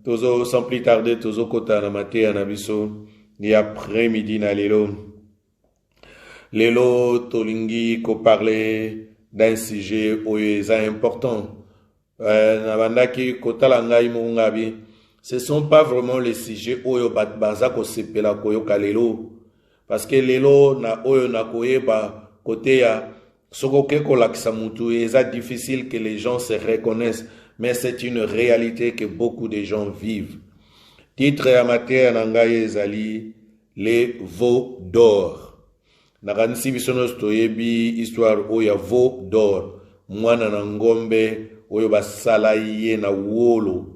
Tozo, sans plus tarder, tozo kota na mate anabiso, et après-midi na lelo. Lelo tolingi ko parler d'un sujet important. Nabandaki kotala ngai mungabi. Ce sont pas vraiment les sujets oyo baza ko sepela koyo kalelo. Parce que lelo na oyo na koyeba côté ya soko ke ko lakisa mutu eza difficile que les gens se reconnaissent, mais c'est une réalité que beaucoup de gens vivent. Titre ya matin na ngai ezali les veaux d'or. Nakanisi bisono toyebi histoire oyo ya veau d'or, mwana na ngombe oyo basala ye na wolo.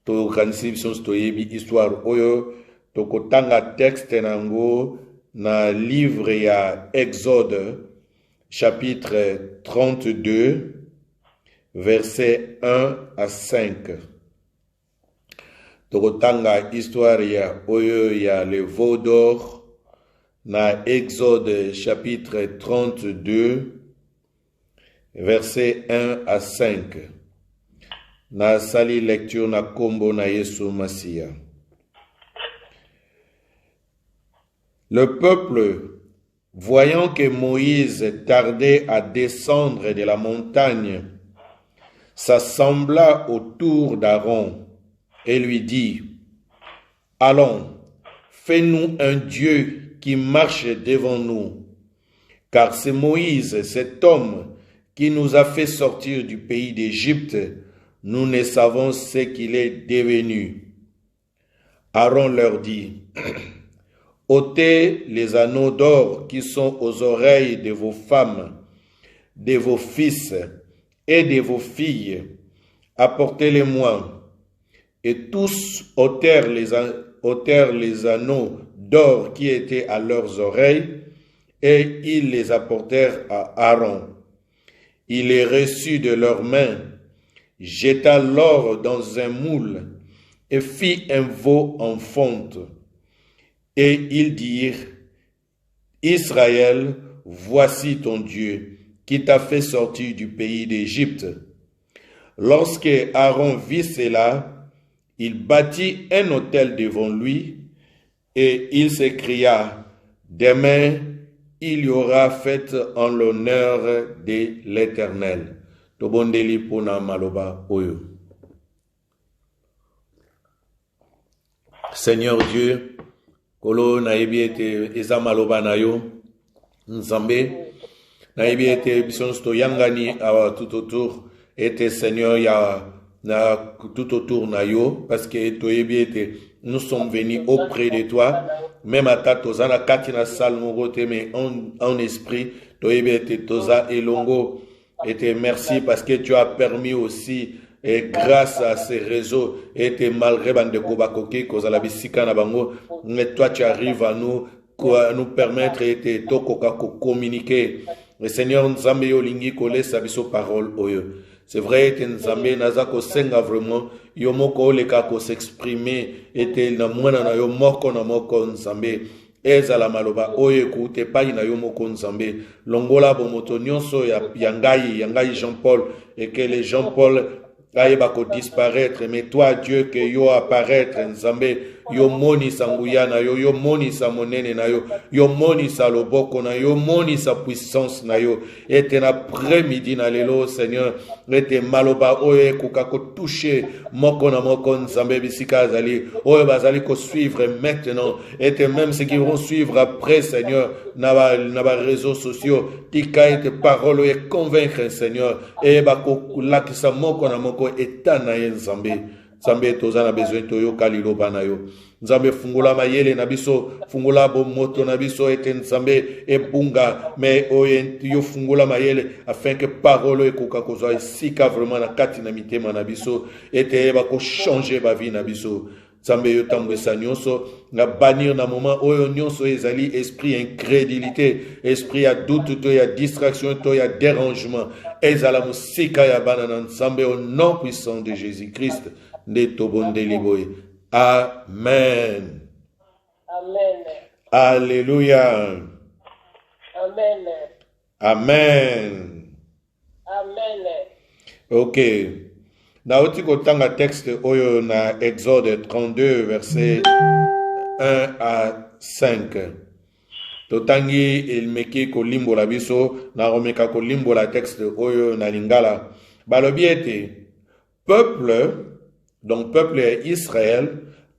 Tokanisi bisono toyebi histoire oyo tokotanga texte nango na livre ya Exode chapitre 32 verset 1 à 5. Tokotanga histoire ya oyo ya le veau d'or na Exode chapitre 32 verset 1 à 5. Na sali lecture na kombo na Yesu Masia. Le peuple, voyant que Moïse tardait à descendre de la montagne, s'assembla autour d'Aaron et lui dit: Allons, fais-nous un Dieu qui marche devant nous, car c'est Moïse, cet homme, qui nous a fait sortir du pays d'Égypte. Nous ne savons ce qu'il est devenu. Aaron leur dit: ôtez les anneaux d'or qui sont aux oreilles de vos femmes, de vos fils et de vos filles. Apportez-les-moi. Et tous ôtèrent les anneaux d'or qui étaient à leurs oreilles, et ils les apportèrent à Aaron. Il les reçut de leurs mains, jeta l'or dans un moule, et fit un veau en fonte. Et ils dirent: Israël, voici ton Dieu, qui t'a fait sortir du pays d'Égypte. Lorsque Aaron vit cela, il bâtit un autel devant lui, et il s'écria: demain, il y aura fête en l'honneur de l'Éternel. Tobondeli pona maloba oyo. Seigneur Dieu, kolo nayebi ete eza maloba na yo, nzambe, nayebi ete bisons to yangani awa tout autour, ete Seigneur ya na tout autour na yo, parce que toyebi ete nous sommes venus auprès de toi, même à ta toza na katina salmo te, mais en esprit, toyebi ete toza elongo, ete merci parce que tu as permis aussi, et grâce à ces réseaux, et malgré bande kobakoki, kozala bisika na bango, mais toi tu arrives à nous permettre et tokoka communiquer. Le Seigneur Nzambe yo lingi kole sabiso parole oyo. C'est vrai que Nzambe naza ko senga vraiment yo moko leka ko s'exprimer et na mwana na yo moko na moko Nzambe. Ezala maloba oyo ekute pai na yo moko Nzambe. Longola bomoto nyonso ya yangai Jean-Paul, et que les Jean-Paul aïba ko disparaître, mais toi Dieu que yo apparaître Nzambe, yo moni sa nguya na yo, yo moni sa monene na yo, yo moni sa loboko na yo, moni sa puissance na yo. Et en après-midi na lelo Seigneur, et maloba oyo kuka ko toucher moko na moko Nzambe bisika azali, oyo bazali ko suivre maintenant, et même ceux qui vont suivre après Seigneur, na ba réseaux sociaux, tika et parole et convaincre Seigneur, et bako lakisa moko na moko etana ye Nzambe. Nzambe toza na besoin toyo kaliloba na yo. Nzambe fungula mayele na biso, fungula bomoto na biso ete Nzambe ebunga, mais yo fungula mayele afin que parole ekoka kozwa esika vraiment na kati na mitema na biso, ete eba ko changer ba vie na biso. Nzambe yo tambwisa nyonso na bannir na moment oyo nyonso ezali esprit incrédulité, esprit ya doute to ya distraction to ya dérangement, ezala musika ya bana na Nzambe au nom puissant de Jésus-Christ. Amen. Amen. Alléluia. Amen. Amen. Amen. Ok. nauti kotanga texte oyo na Exode 32 verset 1 à 5. Totangi ilmeki kolimbola biso na romeka kolimbola texte oyo na lingala. Balobi ete peuple, donc peuple Israël,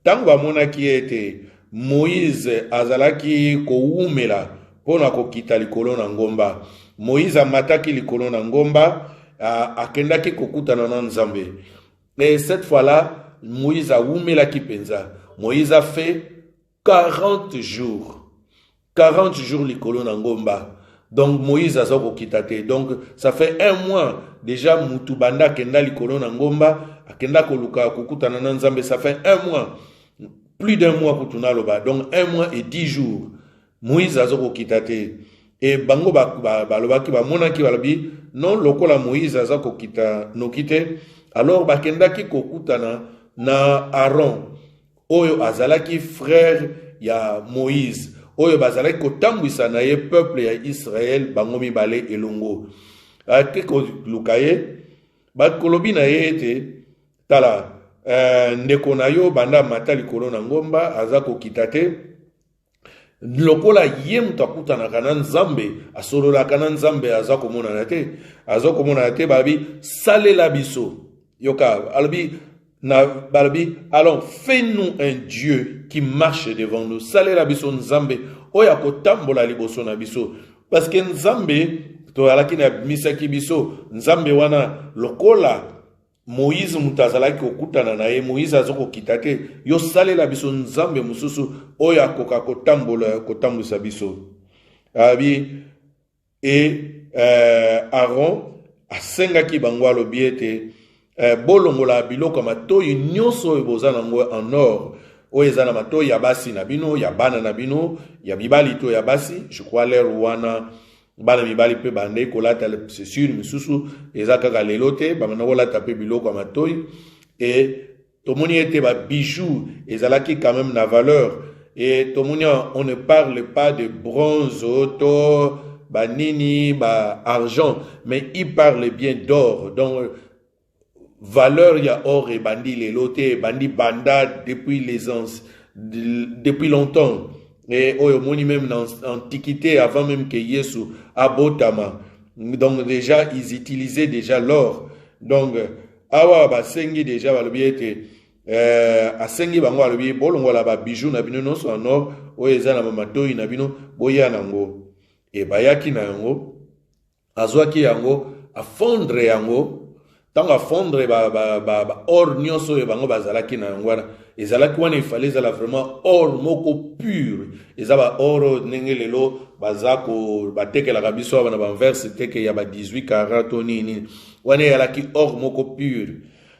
tango bamonaki ete Moïse azalaki koumela pona kokita likolo na ngomba. Moïse amataki likolo na ngomba, akendaki kokutana na Nzambe. Et cette fois-là, Moïse a oumelaki penza. Moïse a fait 40 jours. 40 jours likolo na ngomba. Donc Moïse a kitate. Donc ça fait un mois déjà mutubanda kenda likolo na ngomba, akenda koluka kokutana na Nzambe, ça fait un mois. Plus d'un mois kutuna loba. Donc un mois et 10 jours. Moïse a kitate. Et bango balobaki bamonaki balobi non lokola Moïse a kita nokite, alors bakendaki kokutana na Aaron oyo azalaki frère ya Moïse. Oyo bazalaki kotambwisa na ye peuple ya Israël bango mibale elongo. Ate koluka ye bakolobi na ye ete tala ndeko na yo banda mata likolo na ngomba aza kokita te. Lokola ye mutu akutanaka na Nzambe asololaka na Nzambe aza komona te. Aza komona te babi salela biso. Yoka albi na balbi, alors fais-nous un Dieu qui marche devant nous. Salela biso Nzambe oya kotambola liboso na biso. Parce que Nzambe to alaki na misaki biso Nzambe wana lokola Moïse mutazalaki kokutana na ye, Moïse azoko kitate, yo salela biso Nzambe mususu oya koka kotambwisa biso. Abi et Aaron asengaki bango alobi ete bolongola biloko matoyi nyonso eboza nango en or oyo eza na matoyi ya basi na bino, ya bana na bino, ya mibali to ya basi. Je crois l'air wana bana mibali pe bande kolata, c'est sûr misusu eza kaka lelo te bamana kolata pe biloko matoyi. Et tomoni ete ba bijoux ezalaki quand même na valeur. Et tomoni on ne parle pas de bronze to ba nini ba argent, mais il parle bien d'or. Donc valeur ya or et bandi lelote bandi banda depuis longtemps. Et au même dans l'Antiquité, avant même que Yesu abotama. Donc déjà ils utilisaient déjà l'or. Donc awa ba sengi déjà ba lobiete asengi bango alobi bolongo la ba bijou na bino non so en or o eza na matoyi na bino boya nango. Et bayaki na yango azwaki yango a fondre yango. Tant à fondre or nyonso e bango bazalaki na ngwana ezalaki wana ifale ezala vraiment or moko pur ezaba or nengelelo bazako batekela biso bana ba verse teke ya ba 18 karat nini wana yalaki or moko pur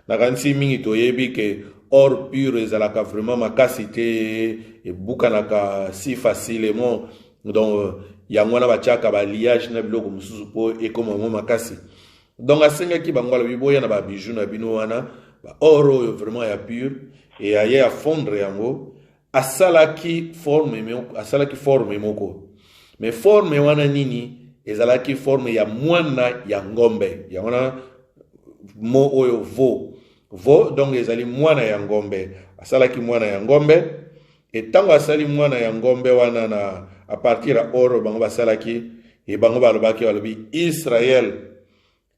na kansi mingi toyebi ke or pur ezalaka vraiment makasi te e bukanaka si facilement. Donc yangwana bachaka ba liage na biloko mususu po e comme makasi. Donc asengaki bango alobi boya na ba bijou na bino wana ba oro vraiment ya pur et aye a fondre yango asalaki forme moko. Mais forme wana nini ezalaki forme ya mwana ya ngombe ya wana mo oyo vo donc ezali mwana ya ngombe asalaki mwana ya ngombe. Et tango asali mwana ya ngombe wana na a partir ya oro bango basalaki e bango balobaki balobi Israël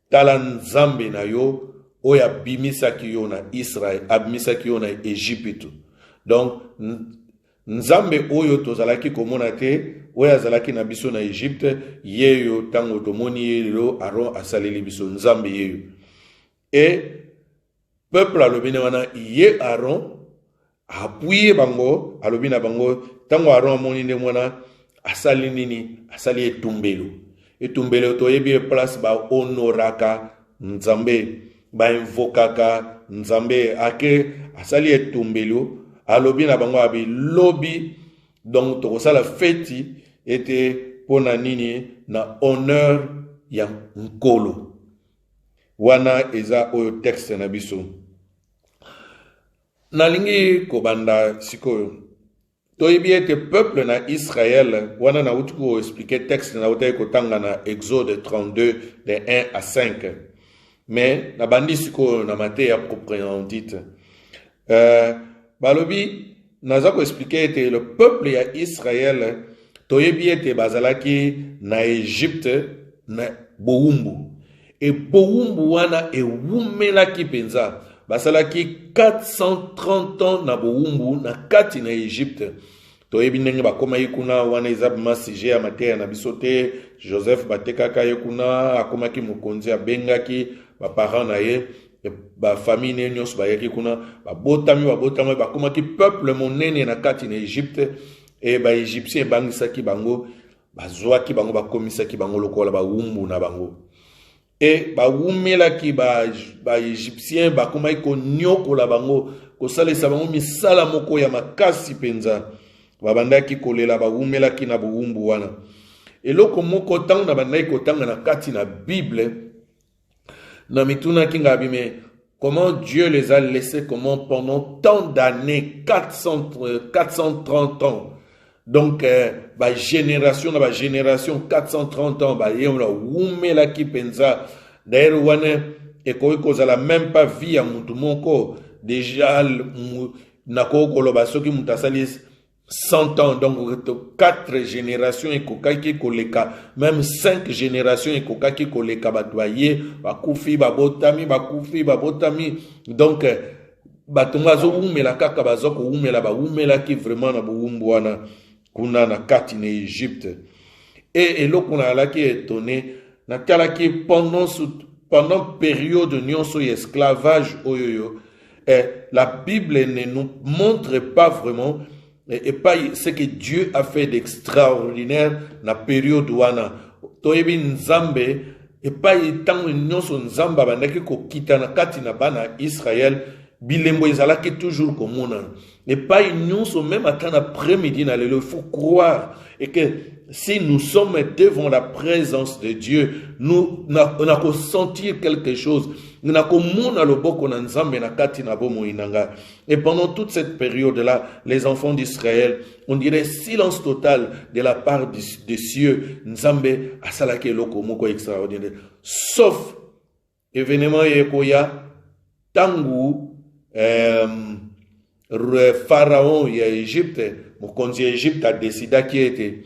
tala Nzambe na yo oyo abimisaki yo na Israël abimisaki yo na Egypte. Donc Nzambe oyo tozalaki komona te oyo azalaki na biso na Egypte yeyo tango tomoni yelo Aaron asaleli biso Nzambe yeyo. Et peuple alobine wana ye Aaron apuye bango alobina bango tango Aaron amoni nde mwana asali nini asali etumbelo. Etumbelo toyebi place ba honoraka Nzambe ba invokaka Nzambe ake asali etumbelo alobi na bango abi lobi. Donc tokosala feti ete pona nini na honneur ya nkolo wana eza oyo texte na biso. Nalingi kobanda sikoyo toyebi ete peuple na Israël wana na uti ko expliquer texte na uti ko tanga na Exode 32 de 1 à 5. mais na bandi siko na mate ya proprement dit. Balobi naza ko expliquer que le peuple ya Israël toyebi ete bazalaki na Égypte na bowumbu. Et bowumbu wana ewumelaki penza. Basalaki 430 ans na bowumbu na kati na Égypte. Toyebi ndenge bakoma yekuna wana eza masije ya mateya na bisote. Joseph batekaka yekuna akomaki mokonzi abengaki ba parents na ye ba famille nyonso bayaki kuna babotami bakomaki peuple monene na kati na Égypte. Et ba Égyptien bangisaki bango bazwaki bango bakomisaki bango lokola bawumbu na bango. Et bawumelaki ba Égyptien bakomaki konyokola bango kosalisa bango misala moko ya makasi penza. Babandaki kolela bawumelaki na bawumbu wana. Eloko moko tango na bandaki kotanga na kati na Bible na mituna kinga bime comment Dieu les a laissés comment pendant tant d'années 430 ans. Donc ba génération 430 ans ba yemla wumelaki penza d'ailleurs wana ekoki kozala même pas vie ya mutu moko déjà nako koloba soki mutu asali 100 ans, donc 4 générations et kokaki koleka, même 5 générations et kokaki koleka batwaye, bakufi, babotami, donc batongazo umela kaka bazoko umela ba umela ki vraiment na buumbuana kuna na kati na Égypte. Et eloko na alaki étonné, na kalaki pendant période nyonso esclavage oyoyo, la Bible ne nous montre pas vraiment et pas ce que Dieu a fait d'extraordinaire na période wana. Toyebi nzambe et pas tant nyonso nzamba bandaki ko kita na kati na bana Israël bilembo ezalaki toujours komona. Et pas nyonso même attendre après-midi na lelo, il faut croire et que si nous sommes devant la présence de Dieu, nous n'avons sentir quelque chose. Nous n'avons Et pendant toute cette période-là, les enfants d'Israël, on dirait silence total de la part des cieux. Nzambe asalaki eloko moko extraordinaire. Sauf événement yekoya tangu Pharaon ya Égypte, mokonzi ya Égypte a décidé qu'il était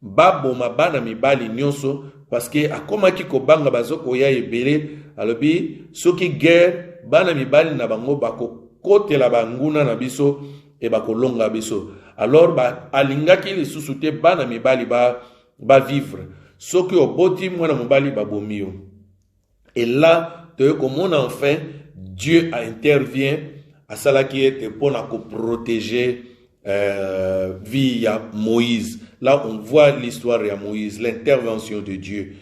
baboma bana mibali nyonso parce que akomaki kobanga bazoko ya ebele alobi soki guerre bana mibali na bango bako kotela banguna na biso e bakolonga biso alors ba alingaki lisusu te bana mibali ba vivre soki oboti mwana mobali babomio. Et là te komona enfin Dieu intervient à cela qui était pour protéger via Moïse. Là, on voit l'histoire de Moïse, l'intervention de Dieu.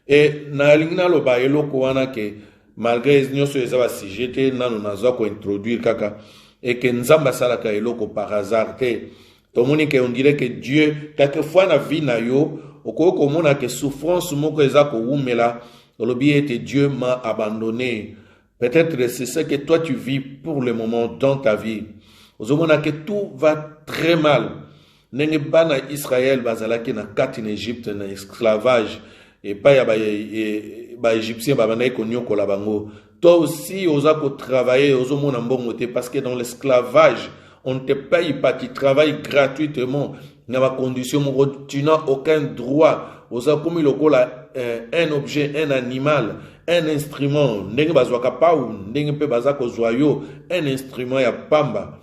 Et na lo ba eloko wana ke malgré nyoso ezaba sijete nanu nazo ko introduire kaka et que nzamba salaka eloko par hasard te. Tomoni ke on dirait que Dieu quelquefois na vie na yo okoko mona ke souffrance moko ezako umela lobi ete Dieu m'a abandonné. Peut-être c'est ce que toi tu vis pour le moment dans ta vie. Ozomona que tout va très mal. Nenge bana Israël bazalaki na kati na Égypte na esclavage et pas ya ba égyptien ba bana ko nyokola bango. Toi aussi ozako travailler ozomona mbongo te parce que dans l'esclavage on ne te paye pas, tu travailles gratuitement na ba condition tu n'as aucun droit. Ozako mi lokola un objet, un animal, un instrument ndenge bazwaka pa ou ndenge pe bazako zoyo un instrument ya pamba.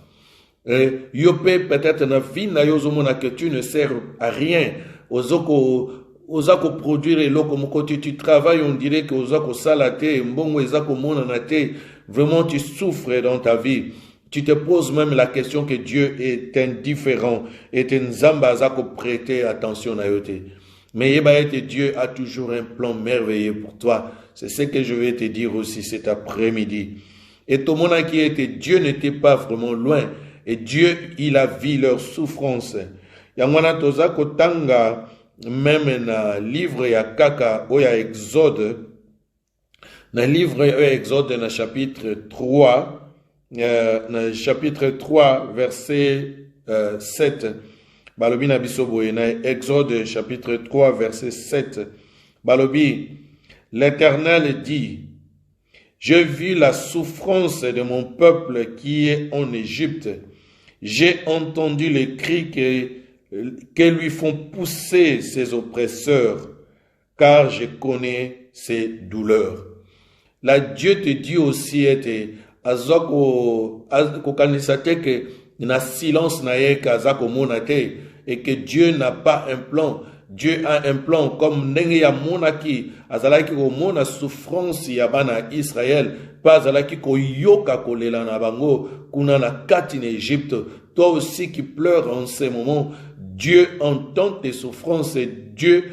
Yopé peut-être na vie na yozomona que tu ne sers à rien. Ozako produire eloko moko tu travailles, on dirait que ozako salate mbongo ezako mona na te. Vraiment tu souffres dans ta vie. Tu te poses même la question que Dieu est indifférent et nzamba azako prêter attention à yote. Mais yeba Dieu a toujours un plan merveilleux pour toi. C'est ce que je vais te dire aussi cet après-midi. Et tout le monde qui était Dieu n'était pas vraiment loin. Et Dieu, il a vu leur souffrance. Yangwana toza kotanga même na livre ya kaka oya Exode. Na livre ya Exode na chapitre 3. Na chapitre 3 verset 7. Balobi na biso boye na Exode chapitre 3 verset 7. Balobi, l'Éternel dit, J'ai vu la souffrance de mon peuple qui est en Égypte. J'ai entendu les cris que lui font pousser ses oppresseurs, car je connais ses douleurs. Là, Dieu te dit aussi, que na silence na ye kazako monate, et que Dieu n'a pas un plan. Dieu a un plan comme ndenge ya monaki azalaki ko mona souffrance ya bana Israël, pas azalaki ko yoka kolela na bango kuna na kati na Égypte. Toi aussi qui pleures en ces moments, Dieu entend tes souffrances, Dieu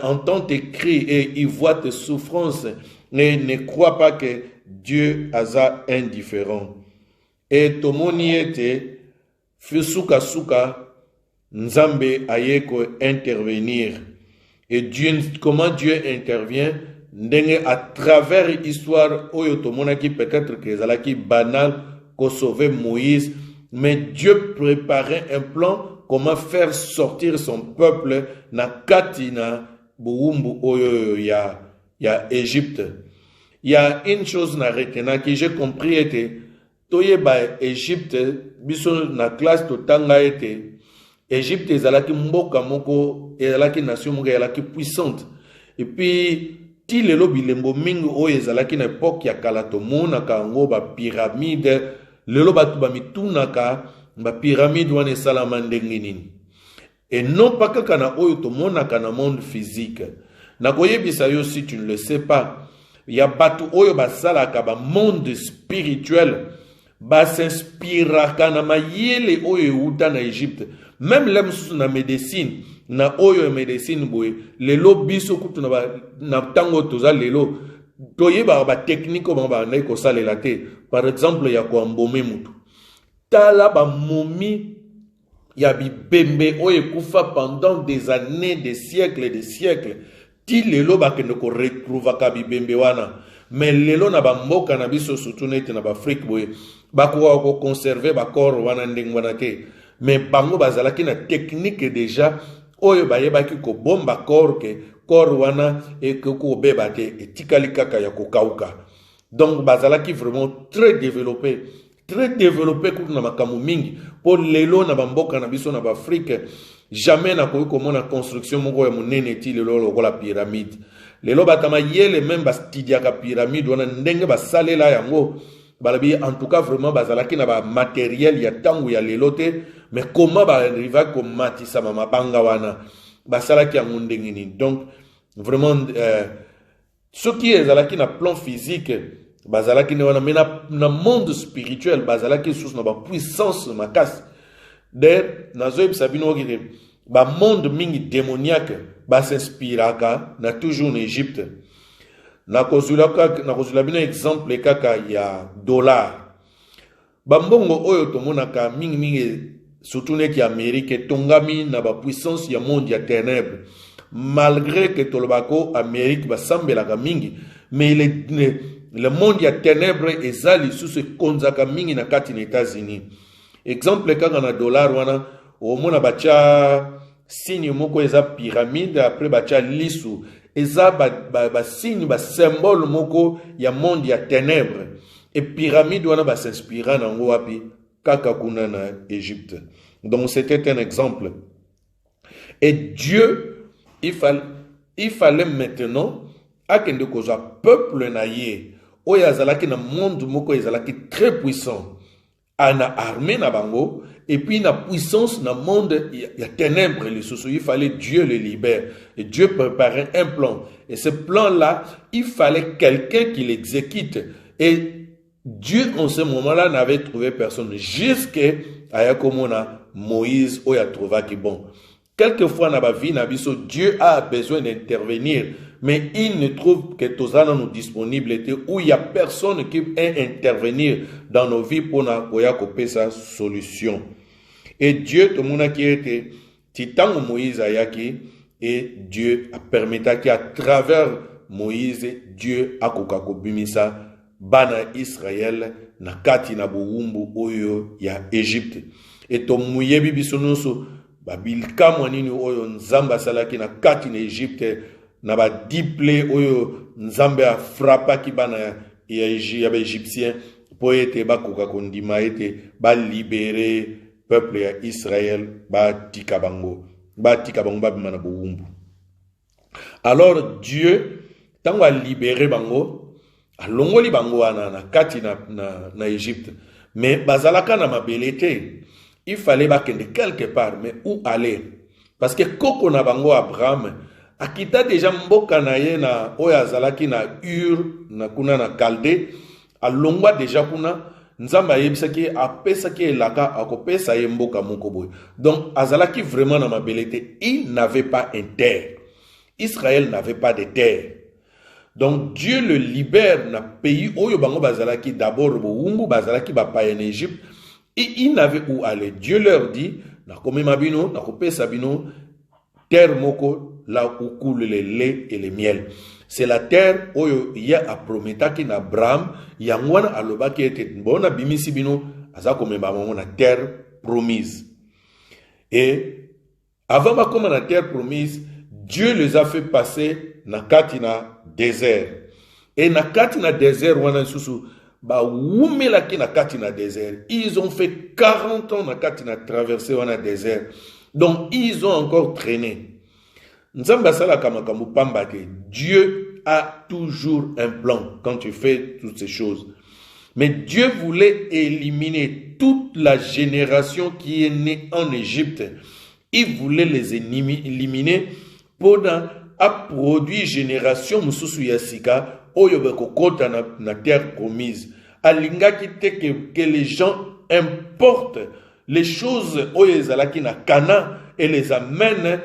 entend tes cris et il voit tes souffrances. Et ne crois pas que Dieu a indifférent. Et tomoni ete fusuka suka Nzambe ayeko intervenir. Et Dieu, comment Dieu intervient? Ndenge à travers l'histoire, oyo tomonaki peut-être que zalaki banal ko sauver Moïse, mais Dieu préparait un plan comment faire sortir son peuple na katina buumbu oyo ya Égypte. Il y a une chose na retena que j'ai compris était toye ba Égypte biso na classe totanga était Égypte ezalaki mboka moko ezalaki nation moko ezalaki puissante. Et puis ti lelo bilembo mingi oyo ezalaki na époque ya kala tomonaka yango ba pyramide lelo batu bamitunaka ba pyramide wana esalama ndenge nini. Et non pas kaka na oyo tomonaka na monde physique. Na koyebisa yo si tu ne le sais pas, ya batu oyo basalaka ba monde spirituel ba s'inspiraka na mayele oyo euta na Égypte. Même les na médecine, na oyo médecine boye, lelo biso kutu na tango toza lelo, toyeba ba technique ba na ko salela te. Par exemple, ya ko mbome mutu. Tala ba momi ya bibembe oyo kufa pendant des années, des siècles. Ti lelo ba kende ko retrouva ka bibembe wana. Mais lelo na ba mboka na biso surtout nete na ba Afrique boye, ba ko conserver ba corps wana ndenge wana te. Mais bango bazalaki na technique déjà oyo bayebaki ko bomba corps wana et que ko beba te etikali kaka ya kokauka. Donc bazalaki vraiment très développé pour na makamu mingi pour lelo na bamboka na biso na Afrique. Jamais na koyi komona construction moko ya monene ti lelo lokola pyramide. Lelo batama yele même bastidiaka pyramide wana ndenge basalela yango. Balabi en tout cas vraiment bazalaki na ba matériel ya tangu ya lelote, mais comment ba arriva ko matisa mama banga wana basalaki yango ndenge nini. Donc vraiment ce qui est zalaki na plan physique bazalaki na wana, mais na monde spirituel bazalaki sous na ba puissance makasi. D'ailleurs nazo sabino ngire ba monde mingi démoniaque ba s'inspiraka na toujours en Égypte. Na kozula bino exemple kaka ya dollar. Bambongo oyo tomonaka mingi surtout neki Amérique tongami na ba puissance ya monde ya ténèbres. Malgré que tolobako Amérique basambelaka mingi, mais le monde ya ténèbres ezali sous ce konzaka mingi na kati na États-Unis. Exemple kaka na dollar wana omona bacha signe moko eza pyramide, après bacha lisu eza ba signe ba symbole moko ya monde ya ténèbres. Et pyramide wana ba s'inspira na ngo wapi kaka kuna na Égypte. Donc c'était un exemple. Et Dieu il fallait maintenant akende kozwa peuple na ye oyo azalaki na monde moko ezalaki très puissant ana armée na bango. Et puis, la puissance dans le monde, il y a ténèbres, il fallait Dieu le libère. Et Dieu préparait un plan. Et ce plan-là, il fallait quelqu'un qui l'exécute. Et Dieu, en ce moment-là, n'avait trouvé personne. Jusqu'à Ayakomona, Moïse, où il a trouvé qui bon. Quelquefois, dans la vie, Dieu a besoin d'intervenir. Mais il ne trouve que tous nos disponibilités où il n'y a personne qui peut intervenir dans nos vies pour nous sa solution. Et Dieu, tout le monde qui était titan Moïse ayaki, et Dieu a permis qu'à travers Moïse, Dieu a kokakobimisa bana Israël na kati na buumbu oyo ya Égypte. Et to muyebi bisonoso babilka mwanini oyo nzamba salaki na kati na Égypte na ba diple oyo nzambe a frappaki bana ya ba égyptien po ete bakoka kondima ete ba libérer peuple ya Israël ba tika bango babima na bowumbu. Alors Dieu tango a libéré bango alongoli bango wana na kati na Égypte, mais bazalaka na mabele te. Il fallait bakende quelque part, mais où aller? Parce que koko na bango Abraham akita déjà mboka na ye na oyo azalaki na Ur na kuna na Kalde, alongwa déjà kuna nzamba ayebisaki apesaki elaka akopesa ye mboka moko boye. Donc azalaki vraiment na mabele te. Il n'avait pas un terre. Israël n'avait pas de terre. Donc Dieu le libère na pays oyo bango bazalaki d'abord bowumbu bazalaki bapaya en Égypte, et il n'avait où aller. Dieu leur dit na komema bino na kopesa bino terre moko là où coule le lait et le miel. C'est la terre oyo ya aprometaki na Abraham yangwana alobaki ete bona bimisi bino aza komema bango na terre promise. Et avant bakoma na terre promise, Dieu les a fait passer na katina désert. Et na katina désert wana susu ba wumelaki na katina désert. Ils ont fait 40 ans na katina traversé wana désert. Donc ils ont encore traîné. Nzamba sala kamakambu pambate. Dieu a toujours un plan quand tu fais toutes ces choses. Mais Dieu voulait éliminer toute la génération qui est née en Égypte. Il voulait les éliminer pour produire génération mususu yasika oyo bekokota na terre promise. Alingaki te que les gens importent les choses oyo ezalaki na Canaan et les amènent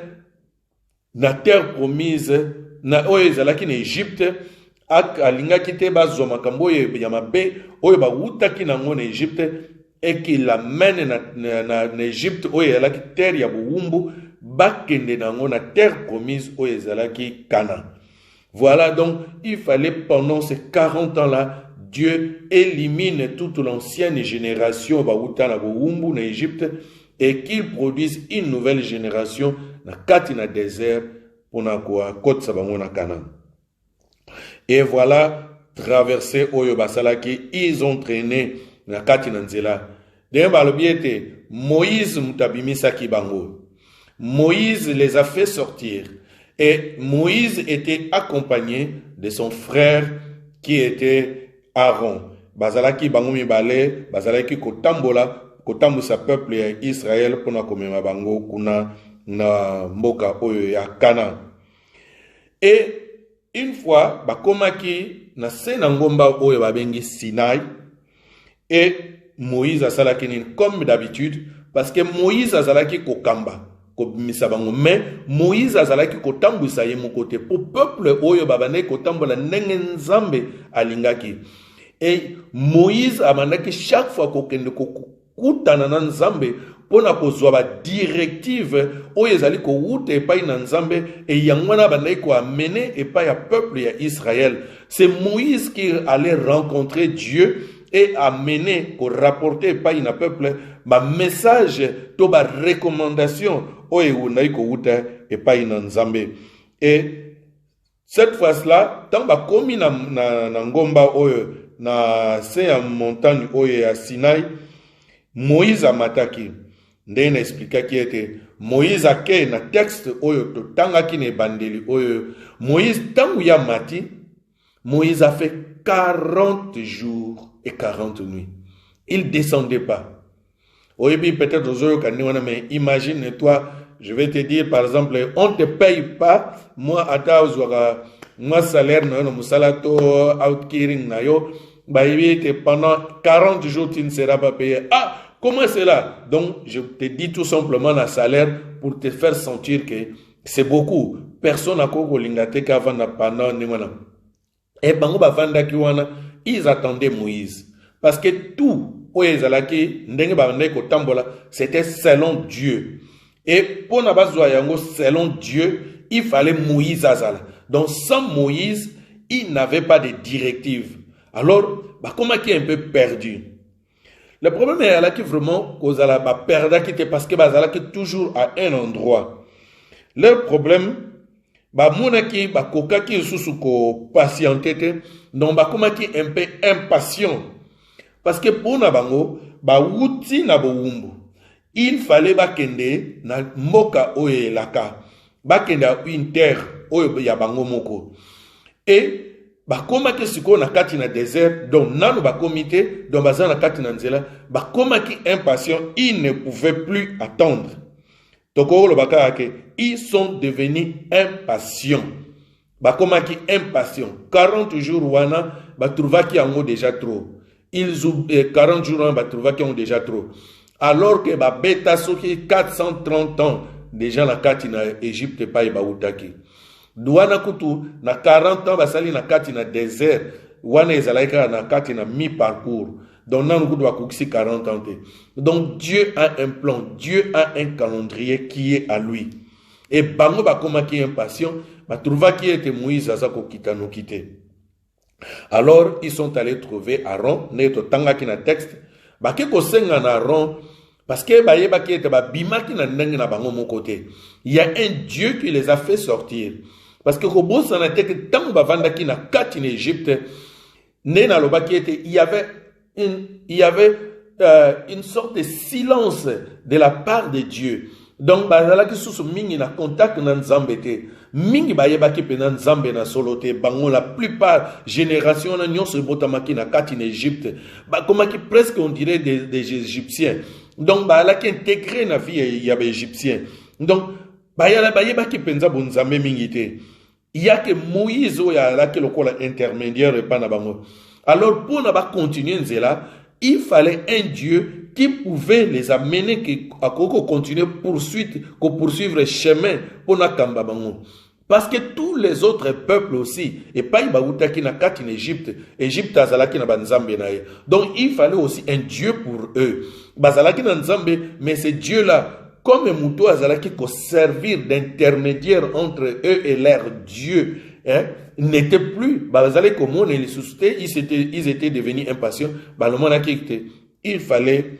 na terre promise na oyo ezalaki na Égypte. Alingaki te bazwa makambo ya mabe oyo bawutaki nango na Égypte et qu'il l'amène na Égypte oyo ezalaki terre ya bowumbu bakende nango na terre promise oyo ezalaki Canaan. Voilà, donc il fallait pendant ces 40 ans-là, Dieu élimine toute l'ancienne génération bawuta na bowumbu na Égypte et qu'il produise une nouvelle génération na kati na désert pour na kotsa bango na Canaan. Et voilà, traversé oyo basalaki, ils ont traîné na kati na nzela. D'ailleurs, balobiete Moïse mutabimisaki bango. Moïse les a fait sortir. Et Moïse était accompagné de son frère qui était Aaron. Bazalaki bango mibale, bazalaki kotambusa peuple ya Israël pona komema bango kuna na mboka oyo ya Canaan. Et une fois, bakomaki na se na ngomba oyo babengi Sinaï, et Moïse asalaki nini comme d'habitude, parce que Moïse azalaki kokamba. Mais Moïse azalaki kotambusa ye mokote pour peuple oyo babane kotambola ndenge nzambe alingaki. Et Moïse amandaki chaque fois kokende kokutana na nzambe pona kozwa ba directive oyo ezali ko wuta epai na nzambe et yangwana bandaki ko amener epai ya peuple ya Israël. C'est Moïse qui allait rencontrer Dieu et amener ko rapporter epai na peuple ma message to ba recommandation oyo naiko wuta epai na nzambe. Et cette fois-là, tant ba komi na ngomba oyo na se ya montagne oyo ya Sinaï, Moïse amataki. Ndenge na expliquaki ete Moïse ake na texte oyo to tangaki ne bandeli oyo Moïse tangu ya mati, Moïse a fait 40 jours et 40 nuits. Il descendait pas. Oui, peut-être aux autres, mais imagine-toi, je vais te dire par exemple, on ne te paye pas, moi, moi salaire, mon salaire, outkiring, pendant 40 jours, tu ne seras pas payé. Ah, comment c'est là? Donc, je te dis tout simplement un salaire pour te faire sentir que c'est beaucoup. Personne n'a qu'au lingate qu'avant pendant et ils attendaient Moïse. Parce que tout, c'était selon Dieu. Et pour selon Dieu, il fallait Moïse azala. Donc sans Moïse, il n'avait pas de directive. Alors, comment qui est un peu perdu? Le problème est là qui vraiment cause la perdre parce que bazala toujours à un endroit. Le problème, ba monaki ba kokaki susu ko patienté donc ba komaki un peu impatient parce que pour na bango ba wuti na bowumbu il fallait ba kende na mboka oyo laka ba kende une terre oyo ya bango moko et ba komaki siko na kati na désert donc nanu ba komité donc baza na kati na nzela ba komaki impatient il ne pouvait plus attendre. Ils sont devenus impatients. Bakomaki impatients. 40 jours wana batrouva qui en ont déjà trop. Ils ont 40 jours wana batrouva qui ont déjà trop. Alors que ba beta soki 430 ans déjà na kati na Égypte pa ba utaki. Douana kutu na 40 ans basali na kati na désert wana ezalaika na kati na mi-parcours. Donc, nous avons 40 ans. Donc, Dieu a un plan, Dieu a un calendrier qui est à lui. Et bango bakoma qui est impatient, trouva qui était Moïse à Zako kita nous quitter. Alors, ils sont allés trouver Aaron, neto tanga ki na texte, bake ko senga na Aaron, parce que baye baki ete ba bima ki na ndenge na bango mon côté. Il y a un Dieu qui les a fait sortir. Parce que Kobo sanate que tant bavanda ki na kati en Égypte, ne na lobaki ete, il y avait une sorte de silence de la part de Dieu. Donc, bazala ki sous mingi na contact na nzambe te. Mingi bayeba ki pe na nzambe na solote. Bango la plupart génération na nyon se botamaki na kati en Égypte. Ba komaki presque on dirait des Égyptiens. Donc, bazala ki intégré na vie y avait Égyptiens. Donc, bayeba ki penza bon nzambe mingi te. Il y a que Moïse ou ya la ki lokola intermédiaire pa na bango. Alors, pour ne pas continuer là, il fallait un Dieu qui pouvait les amener à continuer poursuivre le chemin pour na kamba bango. Parce que tous les autres peuples aussi, et pas qui na kat en Égypte, Égypte azalaki na banzambe na ye. Donc il fallait aussi un Dieu pour eux. Bazalaki na nzambe, mais ce Dieu là, comme Mouto azalaki ko servir d'intermédiaire entre eux et leur Dieu, hein, n'était plus, ils étaient devenus impatients. Il fallait,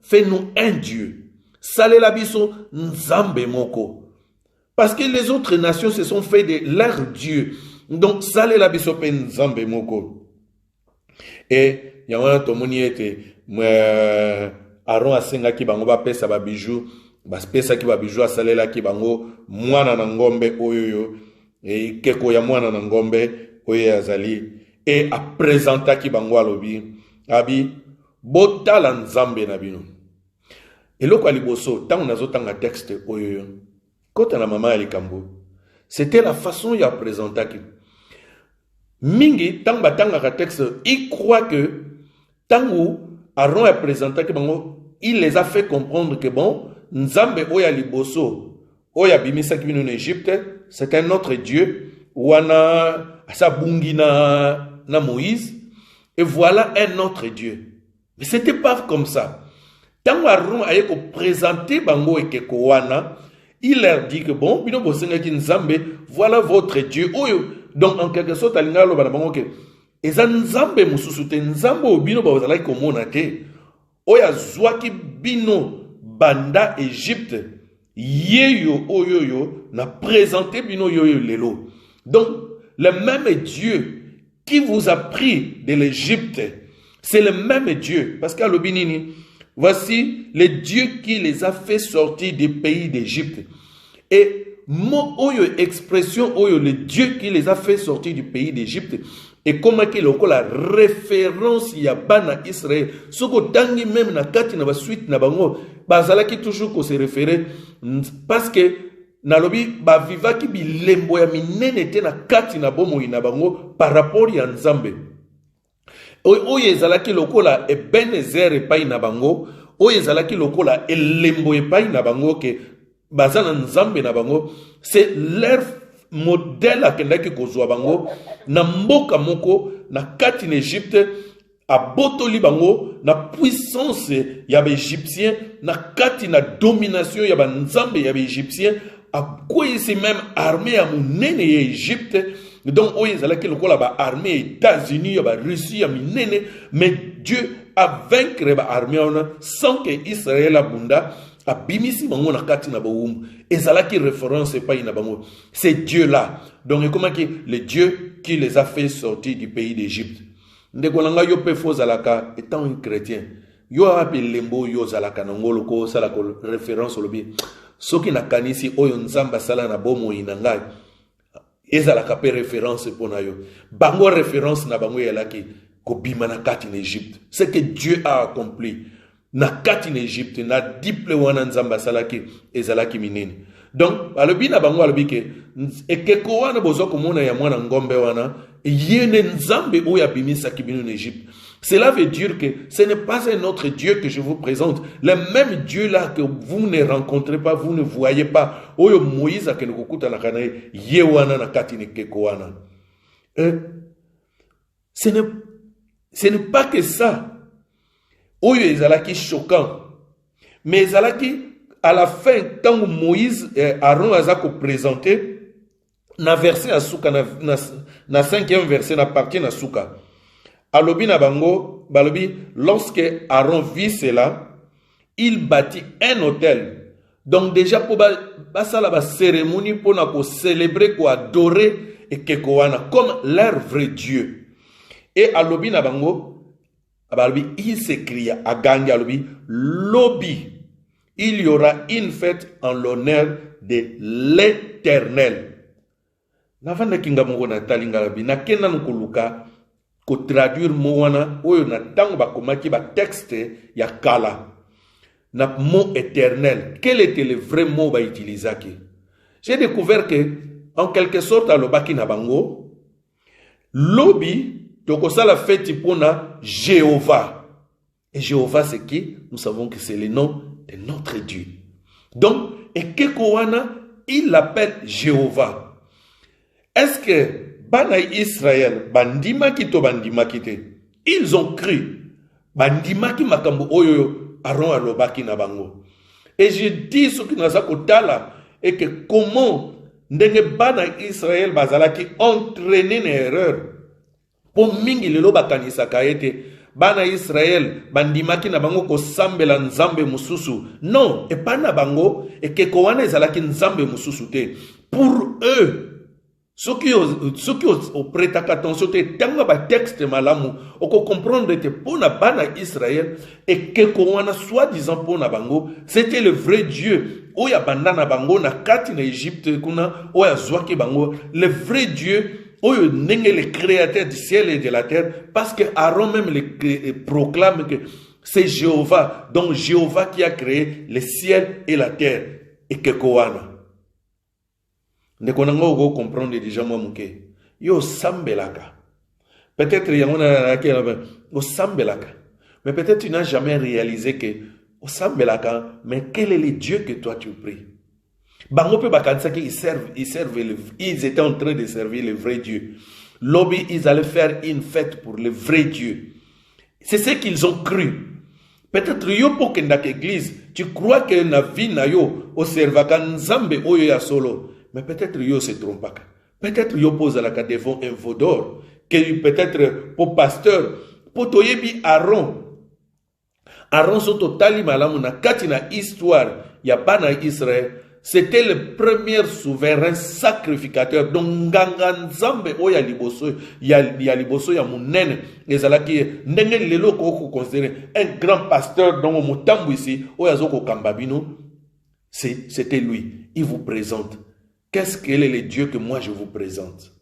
fais-nous un Dieu. Salelabiso nzambe moko. Parce que les autres nations se sont fait de leur Dieu. Donc, salelabiso pe nzambe moko. Et, yawana tomoni ete, Aaron asenga ki bango ba pesa ba bijou. Baspesa ki babijou asalela ki bango mwana na ngombe oyoyo e keko ya mwana na ngombe oyo azali e a présenta ki bango alobi abi botala nzambe na bino eloko aliboso tango nazotanga texte oyoyo kota na mama ya likambo c'était la façon ya présenta ki mingi tango batanga texte il croit que tango Aaron a présenté ki bango il les a fait comprendre que bon Nzambe oya liboso oya bimisa ki bino en Égypte c'est un autre Dieu wana asabungi na Moïse et voilà un autre Dieu mais c'était pas comme ça tant Aaron a ko présenter bango ekeko wana il leur dit que bon bino bosenga ki Nzambe voilà votre Dieu oyo donc en quelque sorte alinga lo bana bango ke eza Nzambe mususu te Nzambe bino bazala ko mona te oya zwaki bino banda Égypte yeyo oyoyo na présenté bino yoyo lelo. Donc le même Dieu qui vous a pris de l'Égypte, c'est le même Dieu parce qu'à l'obinini voici le Dieu qui les a fait sortir du pays d'Égypte. Et mot oyo expression oyo le Dieu qui les a fait sortir du pays d'Égypte et comment que la référence ya bana Israël soko tangi même na kati na ba suite na bango bazala ki toujours ko se référer parce que nalobi ba vivaki bilembo ya minene te na kati na bomo ina bango par rapport ya Nzambe oyo ezalaki lokola Ebenezer epai na bango oyo ezalaki lokola elembo epai na bango ke bazana Nzambe na bango c'est leur modèle akendaki kozwa bango na mboka moko na kati en Égypte a botoli bango na puissance ya ba égyptien na kati na domination ya ba nzambe ya ba égyptien a kwesi même armée ya munene ya Égypte donc oyo ezalaki lokola ba armée États-Unis ya ba Russie ya minene mais Dieu a vaincre ba armée ona sans que Israël abunda abimisi bango na kati na bawum ezalaki référence epai na bango. C'est Dieu là. Donc comment que le Dieu qui les a fait sortir du pays d'Égypte. Ndeko nanga yo pe fo zalaka étant un chrétien. Yo appelle lembo yo zalaka na ngolo ko sala ko référence olobi. Soki na kanisi oyo nzamba sala na bomo inangai. Ezalaka pe référence pona yo. Bango référence na bango yelaki ko bima na kati en Égypte. C'est que Dieu a accompli. Na kati en Égypte na diple wana nzamba salaki ezalaki minene. Donc alobi na bango alobi ke ekeko wana bozo komona ya mwana ngombe wana yene nzambe oya bimisa kibino en Égypte. Cela veut dire que ce n'est pas un autre Dieu que je vous présente. Le même Dieu là que vous ne rencontrez pas, vous ne voyez pas. Oyo Moïse a kene kokuta na kanae ye wana na kati ne keko wana. Ce n'est pas que ça. Oyo ezalaki choquant. Mais ezalaki à la fin, quand Moïse Aaron azako présenté, na verset à Souka, na 5e verset, na partie na Souka. Alobi na bango, balobi, lorsque Aaron vit cela, il bâtit un autel. Donc déjà, pour la cérémonie, pour célébrer, pour adorer, et kekoana, comme leur vrai Dieu. Et alobi na bango, balobi, il s'écria à Gangi, alobi, lobi. Il y aura une fête en l'honneur de l'Éternel. Navanda kinga mongo na talinga labi na kenda nkuluka ko traduire moana oyo na tango ba komaki ba texte ya kala na mot éternel. Quel était le vrai mot ba utilisaki? J'ai découvert que en quelque sorte alobaki na bango lobi tokosa la fête pona Jéhovah. Et Jéhovah c'est qui? Nous savons que c'est le nom de notre Dieu. Donc, et Kekowana, il l'appelle Jéhovah. Est-ce que Bana Israël, bandima kito bandima kite, ils ont cru, bandima ki makambo oyo Aaron alobaki na bango. Et je dis ce qui n'a pas kotala, et que comment ndenge Bana Israël bazalaki entraîné une erreur, pour mingi lelo bakanisa kaete, Bana Israël, bandimaki na bango ko sambela nzambe mususu. Non, et pas na bango, et que kowane zalaki nzambe mususu te. Pour eux, ceux qui ont prêté attention, tanga ba texte malamu, oko comprendre que pour na Bana Israël, et que kowane soi-disant pour na bango, c'était le vrai Dieu. Oya banda na bango na kati na Égypte kuna, oya zwaki bango, le vrai Dieu. Oyo nenge le créateur du ciel et de la terre, parce que Aaron même le proclame que c'est Jéhovah, donc Jéhovah qui a créé le ciel et la terre. Et que koana. Ne konango go comprendre déjà moi mouke. Yo sambelaka. Peut-être y a on sambelaka. Mais peut-être tu n'as jamais réalisé que au sambelaka, mais quel est le Dieu que toi tu pries? Ils étaient en train de servir le vrai Dieu. Lobby, ils allaient faire une fête pour le vrai Dieu. C'est ce qu'ils ont cru. Peut-être yo pour que dans l'église, tu crois que na vie na yo au servaka nzambe oyo ya solo, mais peut-être yo se trompe pas. Peut-être yo pose la ka devant un vaudor, que peut-être pour pasteur, pour toyebi Aaron. Aaron so totali malamu na katina histoire ya bana Israël. C'était le premier souverain sacrificateur. Donc, nganga nzambe oya liboso ya liboso ya munene ezalaki ndenge lelo ko considérer un grand pasteur dont mutambu ici oya zoko kambabino, c'était lui. Il vous présente. Quel est le Dieu que moi je vous présente?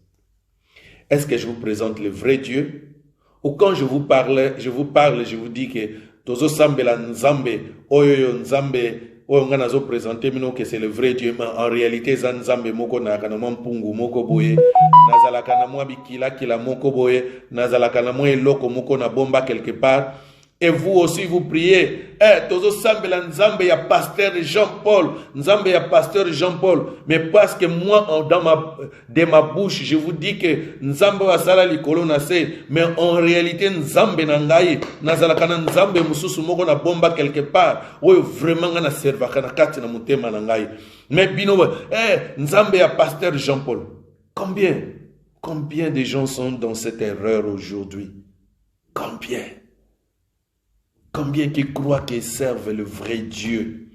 Est-ce que je vous présente le vrai Dieu? Ou quand je vous parle, je vous dis que tozo sambela nzambe oyo nzambe oyo nga nazo présenter mino que c'est le vrai Dieu, mais en réalité za nzambe moko na kana mpungu moko boye nazalaka na mwa bikila kila moko boye nazalaka na mwa eloko moko na bomba quelque part. Et vous aussi vous priez, tozo sambela nzambe ya pasteur Jean-Paul, nzambe ya pasteur Jean-Paul, mais parce que moi de ma bouche je vous dis que nzambe wa sala likolo na se, mais en réalité nzambe na ngai nazalaka na nzambe mususu moko na bomba quelque part oyo vraiment nga na servaka na kati na mutema na ngai. Mais bino nzambe ya pasteur Jean-Paul. Combien de gens sont dans cette erreur aujourd'hui? Combien qui croient qu'ils servent le vrai Dieu?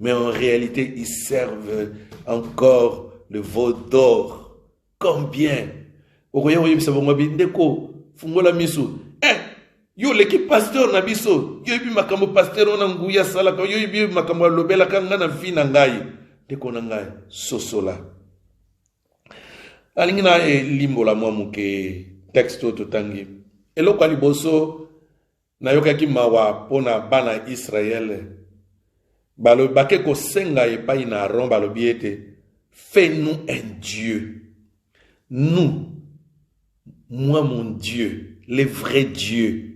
Mais en réalité, ils servent encore le veau d'or. Combien? Yo l'équipe pasteur na biso, yo bi makambo pasteur ona nguya sala ka yo bi makambo lobela kanga na vina ngai. Deko na ngai sosola. Alingina limbo la mwa muke texto totangi. Eloko liboso na yokaki mawa pona bana Israël. Balo bake ko senga epai na Aaron balobi ete fais-nous un Dieu. Nous, moi mon Dieu, le vrai Dieu.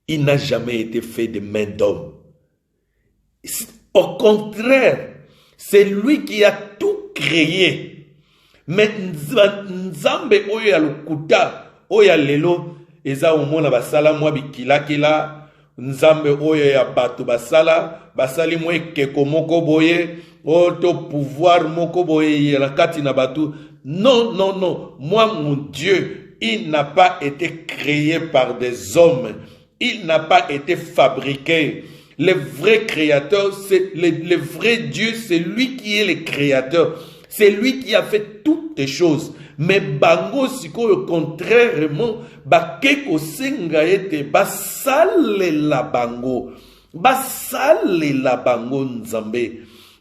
Il n'a jamais été fait de main d'homme. Au contraire, c'est lui qui a tout créé. Mais Nzambe oya lukuta, oya lelo, eza omona basala mwa bikila kila, Nzambe oya bato basala, basali mwa keko moko boye, oto pouvoir moko boye la kati na batu. Non, non, non. Moi, mon Dieu, il n'a pas été créé par des hommes. Il n'a pas été fabriqué. Le vrai créateur, c'est le vrai Dieu, c'est lui qui est le créateur. C'est lui qui a fait toutes les choses. Mais bango siko contrairement, bakeko senga ete basale la bango. Basale la bango nzambe.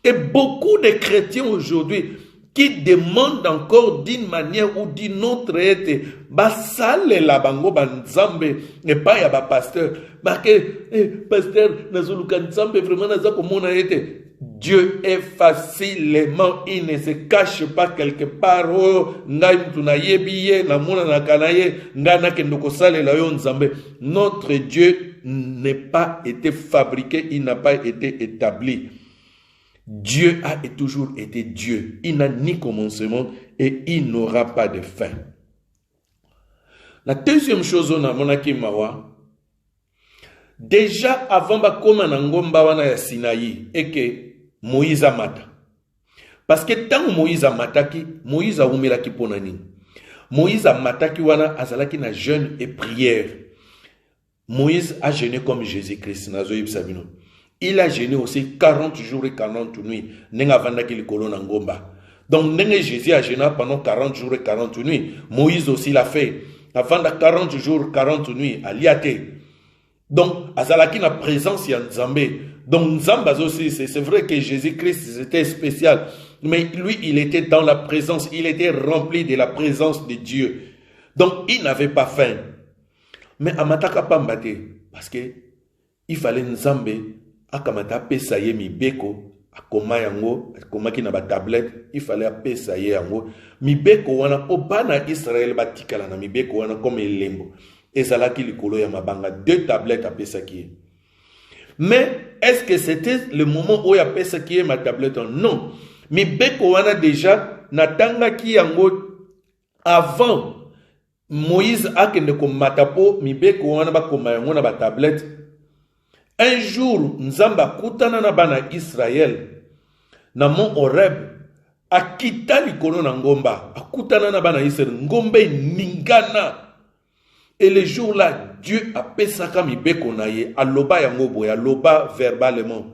Et beaucoup de chrétiens aujourd'hui qui demandent encore d'une manière ou d'une autre ete basale la bango banzambe et pas ya ba pasteur pasteur nazuluka nzambe vraiment nazako mona ete Dieu est facilement, il ne se cache pas quelque part. Oh, notre Dieu n'est pas été fabriqué, il n'a pas été établi. Dieu a toujours été Dieu. Il n'a ni commencement et il n'aura pas de fin. La deuxième chose, on a monaki mawa. Déjà avant bakoma na ngomba wana ya Sinaï et que Moïse amata. Parce que tant Moïse amataki, Moïse a umelaki pona nini. Moïse amataki wana azalaki na jeûne et prière. Moïse a jeûné comme Jésus-Christ nazoyib sabino. Il a jeûné aussi 40 jours et 40 nuits. Nenga vandaki likolo na ngomba. Donc nenga Jésus a jeûné pendant 40 jours et 40 nuits. Moïse aussi l'a fait. Avant 40 jours, 40 nuits, à Liate. Donc, azalaki na présence ya Nzambe. Donc, Nzamba aussi, c'est vrai que Jésus-Christ était spécial. Mais lui, il était dans la présence. Il était rempli de la présence de Dieu. Donc, il n'avait pas faim. Mais amataka pambate. Parce que, il fallait Nzambe, akamata pesaye mi beko, akoma yango, akoma ki na ba tablette, il fallait pesaye yango. Mi beko wana, po bana Israël batikala na mi beko wana comme elembo. Et ça là qui likolo ya mabanga 2 tablettes à pesaki. Mais est-ce que c'était le moment où il y a pesaki ma tablette? Non. Mi beko wana déjà natanga ki yango avant Moïse a kende ko matapo mi beko wana ba koma yango na ba tablette. Un jour Nzamba kutana na bana Israël na mont Horeb akita likolo na ngomba akutana na bana Israël ngombe ningana. Et le jour-là, Dieu a pesaka mi beko na ye, aloba yango boya, aloba verbalement.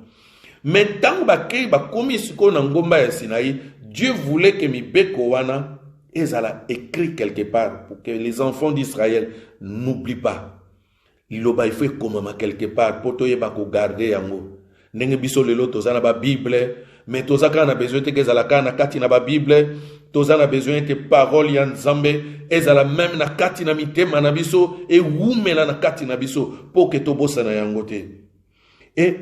Mais tant que ba komi siko na ngomba ya Sinaï, Dieu voulait que mi beko wana ezala écrit quelque part pour que les enfants d'Israël n'oublient pas. Loba il faut komama quelque part pour toye ba ko garder yango. Ndenge biso lelo tozana ba Bible, mais tozaka na besoin te kezala kana kati na ba Bible. Tozana besoin de paroles ya Nzambe ezala même na kati na mitema na biso et wumela na kati na biso pour que tobosa na yango te. Et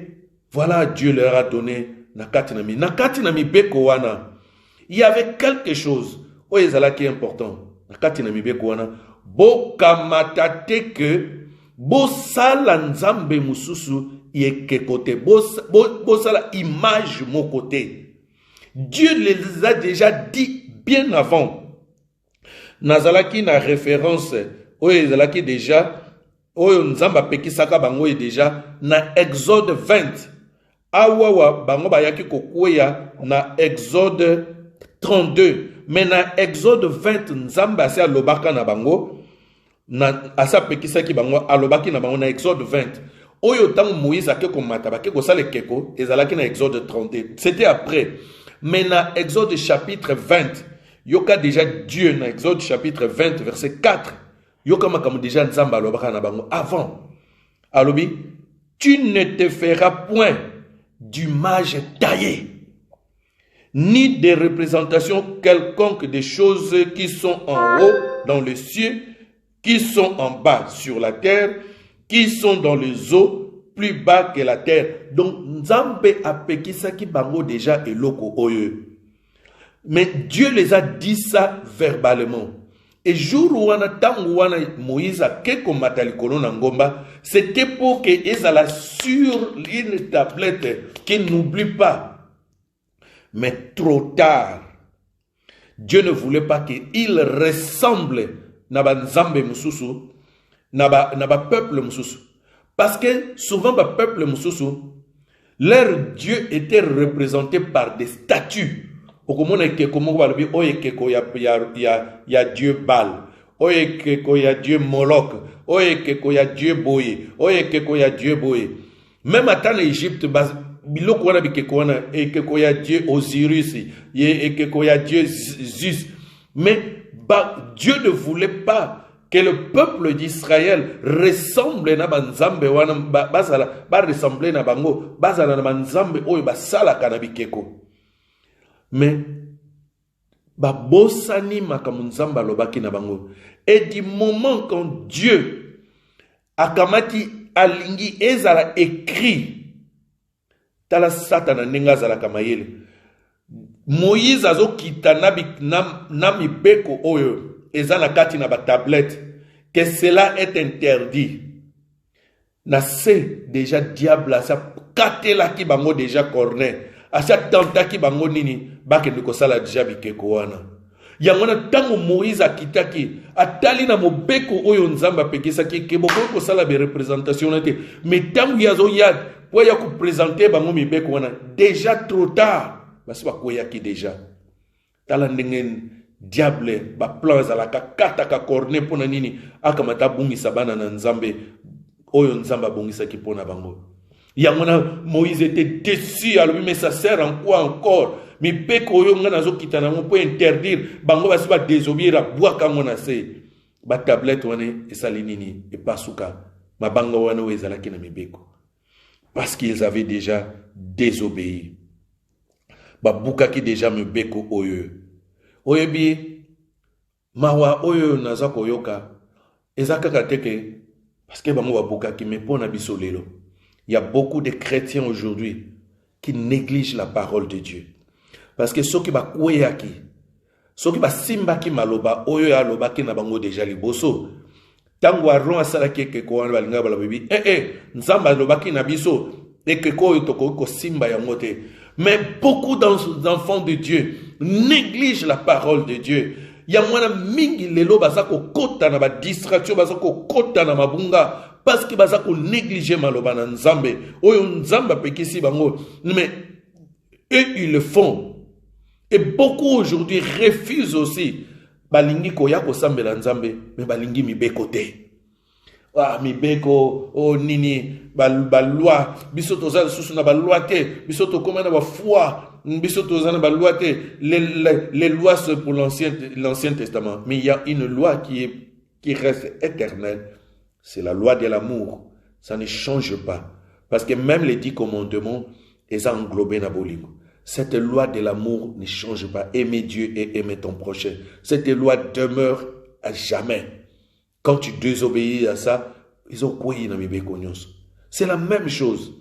voilà, Dieu leur a donné na kati na mi beko wana. Il y avait quelque chose o ezala qui est important. Na kati na mi beko wana bo kamatate que bo sala Nzambe mususu yeke côté bo sala image mon côté. Dieu les a déjà dit bien avant. Nazalaki na référence oyo ezalaki déjà oyo Nzamba pekisaka bango e déjà na Exode 20. Awawa bango bayaki kokweya na Exode 32. Mais na Exode 20 Nzamba asa lobaka na bango na asa pekisaki bango alobaki na bango na Exode 20. Oyo tant Moïse a que comme mataba que ça le keko ezalaki na Exode 32. C'était après. Mais na Exode chapitre 20, yoka déjà Dieu na Exode chapitre 20 verset 4. Yoka makamu déjà nzamba lobaka na bango avant. Alobi, tu ne te feras point d'image taillée, ni de représentation quelconque des choses qui sont en haut dans les cieux, qui sont en bas sur la terre, qui sont dans les eaux, plus bas que la terre. Donc, Nzambe a pekisaki bango déjà eloko oyo. Mais Dieu les a dit ça verbalement. Et jour où on a Moïse a quelque matalikolo na ngomba, c'était pour que ezala sur une tablette qu'il n'oublie pas. Mais trop tard, Dieu ne voulait pas qu'il ressemble na ba nzambe mususu, na ba peuple mususu. Parce que souvent ba peuple mususu, leur Dieu était représenté par des statues. Okomona ke komo balobi oye ke ko ya Dieu Baal, oye ke ko ya Dieu Moloch, oye ke ko ya Dieu Boye, oye ke ko ya Dieu Boye. Même à l'Égypte biloko wana bi ke ko wana e ke ko ya Dieu Osiris, e ke ko ya Dieu Zeus. Mais Dieu ne voulait pas que le peuple d'Israël ressemble na banzambe wana ba ressemble na bango, bazala na banzambe oyo basala kana bikeko. Mais babosani makamunzamba lobaki na bango. Et du moment quand Dieu akamati alingi ezala écrit tala satana nenga zala kamayele Moïse azo kita na mibeko oyo ezala kati na ba tablette que cela est interdit. Na se déjà diable sa katela ki bango déjà cornet. Asa tanta ki bango nini bake ndiko sala déjà bikeko wana. Yangona tango Moïse akitaki atali na mobeko oyo nzamba pekisaki ke boko ko sala be représentation nate. Mais tango yazo yad po ya ko présenter bango mibeko wana déjà trop tard. Basi bakoyaki déjà. Tala ndenge diable ba plan za la kata ka cornet pona nini akamata bungisa bana na nzambe oyo nzamba bungisa ki pona bango. Yangona Moïse était déçu, alors mais ça sert en quoi encore? Mais beko yo ngana zo kitana mo peut interdire bango basi ba désobéir à bois kangona se ba tablette wane esalinini et pasuka mabanga wana wezala kina mibeko parce qu'ils avaient déjà désobéi. Ba buka ki déjà mibeko oyo oyebi mawa oyo nazako yoka ezaka kateke parce que bango ba buka ki me pona biso lelo. Il y a beaucoup de chrétiens aujourd'hui qui négligent la parole de Dieu. Parce que ceux qui va kouéaki, ceux qui va simba ki maloba, oyo ya loba ki na bango déjà liboso. Tango aron asala ke ko wana balinga bala bibi, nzamba loba ki na biso, et que ko yotoko ko simba ya mote. Mais beaucoup d'enfants de Dieu négligent la parole de Dieu. Ya mwana mingi lelo bazako kota na ba distraction, bazako kota na mabunga. Parce que bazako négliger maloba na nzambe oyo nzamba pekisi bango. Mais eux ils le font. Et beaucoup aujourd'hui refusent aussi balingi koya ko sambela nzambe mais balingi mibeko te. Ah mibeko o nini ba loi biso toza susu na ba loi te biso to koma na ba foi biso toza na ba loi te les lois sont pour l'ancien testament mais il y a une loi qui reste éternelle. C'est la loi de l'amour. Ça ne change pas. Parce que même les 10 commandements, ils ont englobé na bolingo. Cette loi de l'amour ne change pas. Aimer Dieu et aimer ton prochain. Cette loi demeure à jamais. Quand tu désobéis à ça, ils ont quoi dans mes bécognos. C'est la même chose.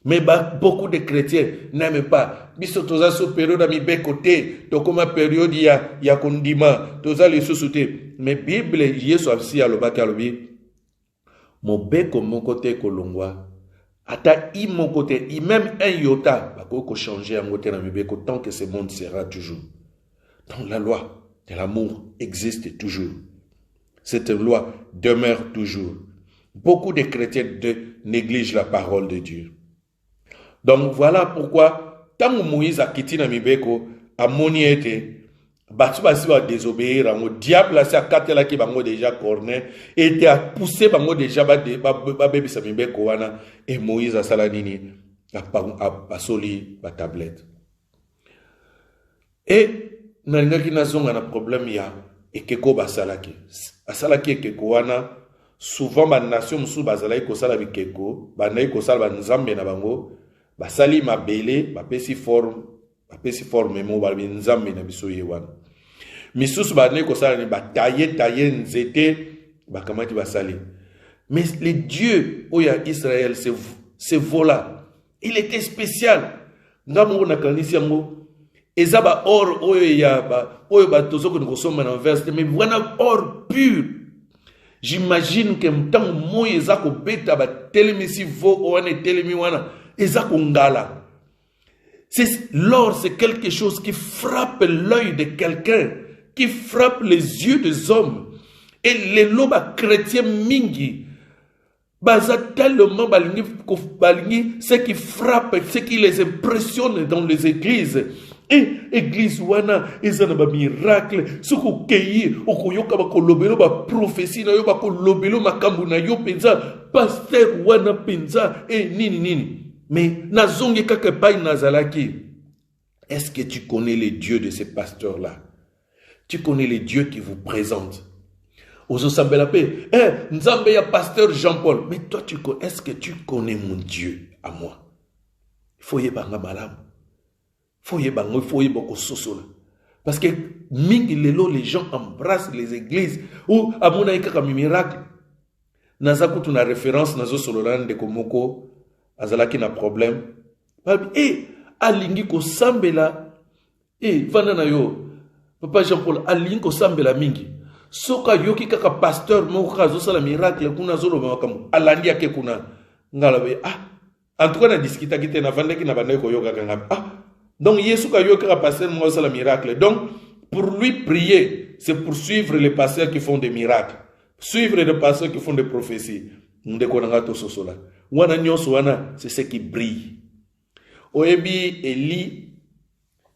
Mais beaucoup de chrétiens n'aiment pas. Biso toza so période ami bécoté, to comme période ya kondima, toza les sous-souté. Mais Bible Yesu aussi alobaki alobi mon beko mon côté kolongwa ata i mon côté i même un iota bako changer en côté na mibeko tant que ce monde sera toujours. Donc la loi de l'amour existe toujours. Cette loi demeure toujours. Beaucoup de chrétiens négligent la parole de Dieu. Donc voilà pourquoi tant que Moïse a quitté na mibeko a moni ete batu basi va désobéir au diable là c'est à katela ki bango déjà corner et a poussé bango déjà ba bébé samibe ko wana et Moïse a sala nini a soli ba tablette et nalingaki nazonga na problème ya ekeko basalaki asalaki ekeko wana souvent ba nation musu bazalaki ko sala bikeko ba nayi ko sala ba nzambe na bango basali mabele bapesi forme mo ba nzambe na biso ye wana misusu ba nayi ko sala ni tailler nzete bakamati basali mais le Dieu oya Israël c'est vola il était spécial ngamu na kanisi yango ezaba or oyo ya ba oyo ba tozoko ni kosoma na verse mais voilà or pur. J'imagine que m'tang mo ezako beta ba telemisi vo oane telemi wana ezako ngala. L'or c'est quelque chose qui frappe l'œil de quelqu'un, qui frappe les yeux des hommes. Et les loba chrétiens mingi baza tellement balingi ce qui frappe, ce qui les impressionne dans les églises. Et église wana ezana ba miracle soko keyi okoyoka ba kolobelo ba prophétie na yo ba kolobelo makambu na yo penza pasteur wana penza et nini mais nazongi kaka pai nazalaki. Est-ce que tu connais les dieux de ces pasteurs là? Tu connais les dieux qui vous présentent? Ozo sambela pe nzambe ya pasteur Jean-Paul, mais toi tu connais, est-ce que tu connais mon Dieu à moi? Il faut yebanga malamu. Parce que les gens embrassent les églises ou à mon avis comme miracle. Nazaku tu na référence nazo sololan de komoko azalaki na problème. Et alingi ko sambela vana na yo papa Jean-Paul alingi ko sambela mingi. Soka yoki kaka pasteur moko kazo sala miracle kuna zolo makamu alandi ake kuna ngalabe en tout cas na discuta kite na vandaki na bandai ko yoka kanga donc, Yesu ka yo ka passer le miracle. Donc, pour lui prier, c'est pour suivre les pasteurs qui font des miracles. Suivre les pasteurs qui font des prophéties. C'est ce qui brille. Oebi Eli,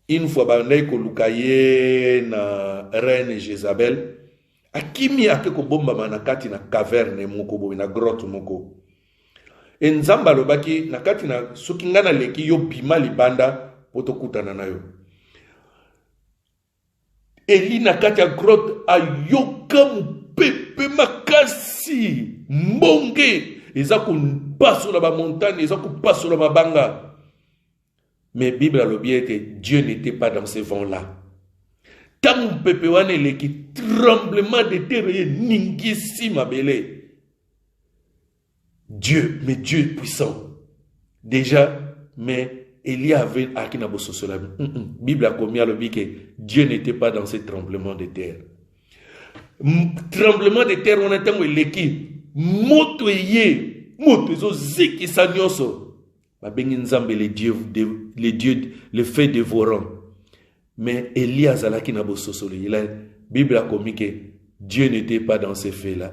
une fois bandai ko lukaye na reine Jézabel, akimi akeko bomba manakati na caverne moko bo na grotte moko. Et nzamba lobaki nakati na sukingana leki yo bima libanda potokutana nayo. Eli na kati ya grotte ayoka mupepe makasi mbonge eza kupasola ba montagne eza kupasola mabanga. Mais Bible a l'objet Dieu n'était pas dans ces vents-là. Tant mupepe wane leki tremblement de terre ningisi mabele. Dieu, mais Dieu est puissant. Déjà, mais Élie avait akina bososola. Bible a commis à l'objet que Dieu n'était pas dans ce tremblement de terre. Tremblement de terre, on a tant leki moto ye moto zo ziki sanyoso. Ba bengi nzambe les dieux les faits dévorants. Mais Élie azalaki na bososola. La Bible a commis que Dieu n'était pas dans ces feux-là.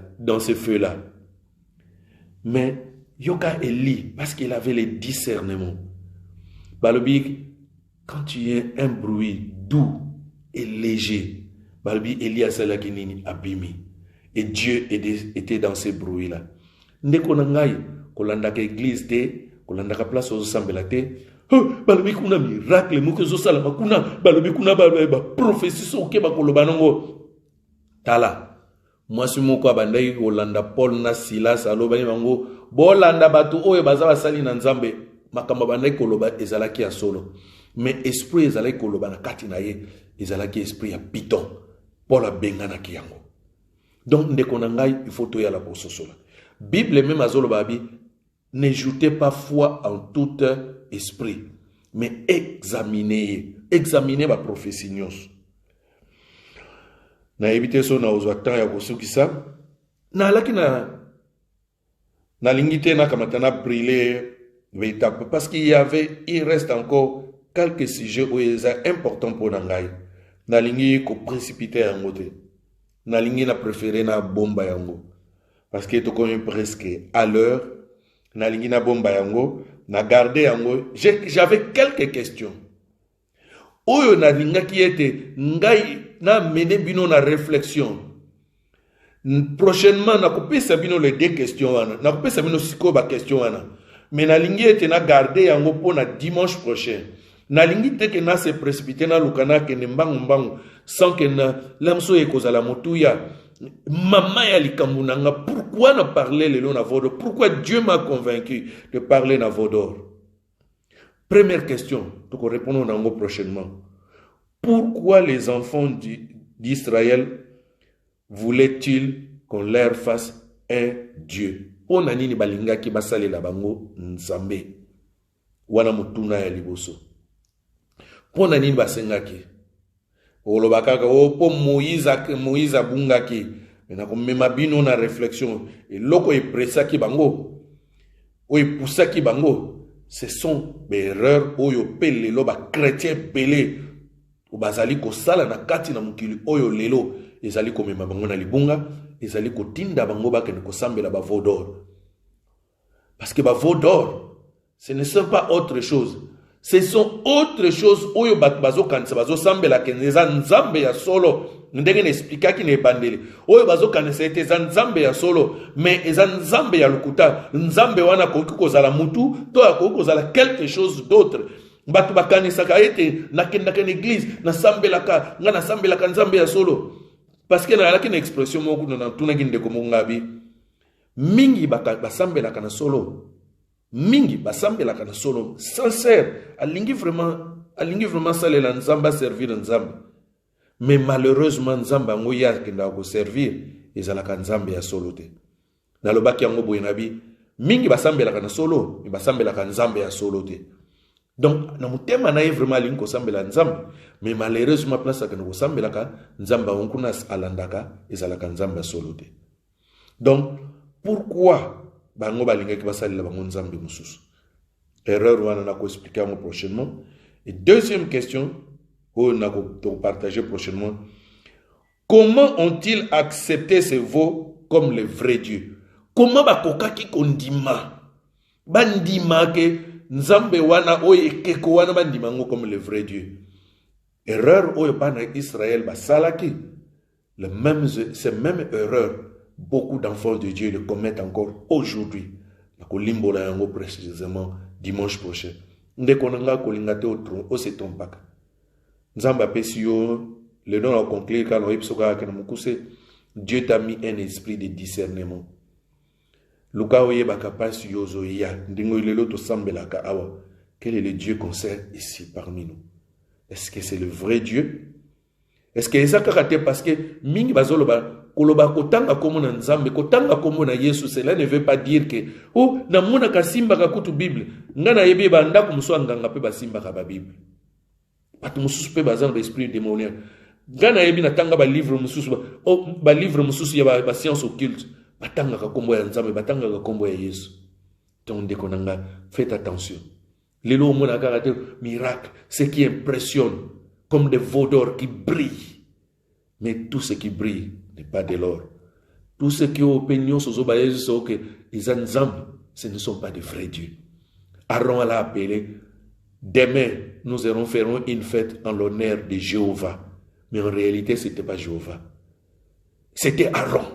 Mais yoka Élie parce qu'il avait les discernements. Balobi, quand tu es un bruit doux et léger, Balobi Elias Alakinini abimi. Et Dieu était dans ces bruits-là. Ndeko nangai, kolanda ka église te, kolanda ka place aux sambela te. Balobi kuna miracle, muke zo sala kuna, balobi kuna ba prophétie soke ba koloba nango. Tala. Moi si moko abandai kolanda Paul na Silas aloba bango, bolanda batu oyo baza basali na nzambe. Makamba bandai koloba ezalaki ya solo. Mais esprit ezalaki koloba na kati na ye, ezalaki esprit ya piton. Paul a bengana ki yango. Donc ndeko na ngai il faut toya la bososola. Bible même azolo babi ne joutez pas foi en tout esprit, mais examinez ba prophétie nyos. Na éviter so na ozwatan ya kosukisa. Na alaki na lingite na kamatana briller. Parce qu'il reste encore quelques sujets où ils sont importants pour Nangai. Nalingi ko précipiter en côté. Nalingi na préféré na bomba yango. Parce que tu connais presque à l'heure. Nalingi na bomba yango. Na garder yango. J'avais quelques questions. Oyo nalinga qui était ngai na mené bino na réflexion. Prochainement, na kopesa bino les deux questions wana. Na kopesa bino siko ba question wana. Mais na lingi ete na garder yango po na dimanche prochain. Na lingi te ke na se précipiter na lukana ke ne mbangu sans que na lamso ekozala motuya. Maman ya likambu nanga, pourquoi na parler le long na Vodor? Pourquoi Dieu m'a convaincu de parler na Vodor? Première question, donc répondons nango prochainement. Pourquoi les enfants d'Israël voulaient-ils qu'on leur fasse un Dieu? Pona nini balinga ki basale la bango nzambe wana mutuna ya liboso. Pona nini basengaki? Olobakaka po Moïse abungaki. Mena komema bino na réflexion. Et loko e presaki bango. O e poussaki bango. Ce sont des erreurs oyo pele lo ba chrétien belé. O bazali ko sala na kati na mukili oyo lelo. Ezali komema bango na libunga. Ezali ko tinda bango ba kene ko sambela ba Vodor. Parce que ba Vodor, ce ne sont pas autre chose. Ce sont autre chose oyo bazo kanisa bazo sambela keneza nzambe ya solo ndenge n'expliquer ki ne bandele oyo bazo kanisa ete nzambe ya solo mais eza nzambe ya lukuta nzambe wana koki kozala mutu to akoki kozala quelque chose d'autre batu bakanisa ka ete nakenda ken église na sambelaka nga na sambelaka nzambe ya solo parce que na la kin expression moko na tuna ki ndeko mongabi mingi basambelaka na solo mingi basambela kana solo sincère alingi vraiment salela nzamba servir nzamba mais malheureusement nzamba ngo ya kenda ko servir ezalaka nzambe ya solo te nalobaki yango boye nabi mingi basambela kana solo basambela kana nzambe ya solo te donc na mutema na vraiment alingi ko sambela nzambe mais malheureusement place kana ko sambela ka nzamba onkuna alandaka ezalaka nzambe ya solo te. Donc pourquoi bango balingaki basalila bango nzambe mususu? Erreur wana na ko expliquer mo prochainement. Et deuxième question on a partager prochainement, comment ont-ils accepté ces veaux comme le vrai Dieu? Comment bakokaki kondima bandima ke nzambe wana oye keko wana bandima ngo comme le vrai Dieu? Erreur oyo bana Israël basalaki le même c'est même erreur beaucoup d'enfants de Dieu le commettent encore aujourd'hui. Nakolimbola yango précisément dimanche prochain. Ndeko nanga kolingate au se trompaka. Nzamba pesio le don a conclure quand on ipsoka kana mukuse Dieu t'a mis un esprit de discernement. Luka oye bakapasi yozo ya ndingo ilelo to sambelaka awa. Quel est le Dieu qu'on sert ici parmi nous? Est-ce que c'est le vrai Dieu? Est-ce que ça karaté parce que mingi bazolo ba koloba kotanga komo na nzambe kotanga komo na Yesu, cela ne veut pas dire que oh na mona kasimba ka kutu Bible ngana yebi ba ndako muso nganga pe basimba ka ba Bible patu mususu pe bazan l'esprit démoniaque ngana yebi na tanga ba livre mususu ba livre mususu ya ba science occulte batanga ka kombo ya nzambe batanga ka kombo ya Yesu. Donc ndeko nanga faites attention. Lelo mona karaté miracle, ce qui impressionne comme des veaux d'or qui brillent. Mais tout ce qui brille n'est pas de l'or. Tout ce qui est opinion sur que les ensembles, ce ne sont pas de vrais dieux. Aaron l'a appelé. Demain, nous ferons une fête en l'honneur de Jéhovah. Mais en réalité, ce n'était pas Jéhovah. C'était Aaron.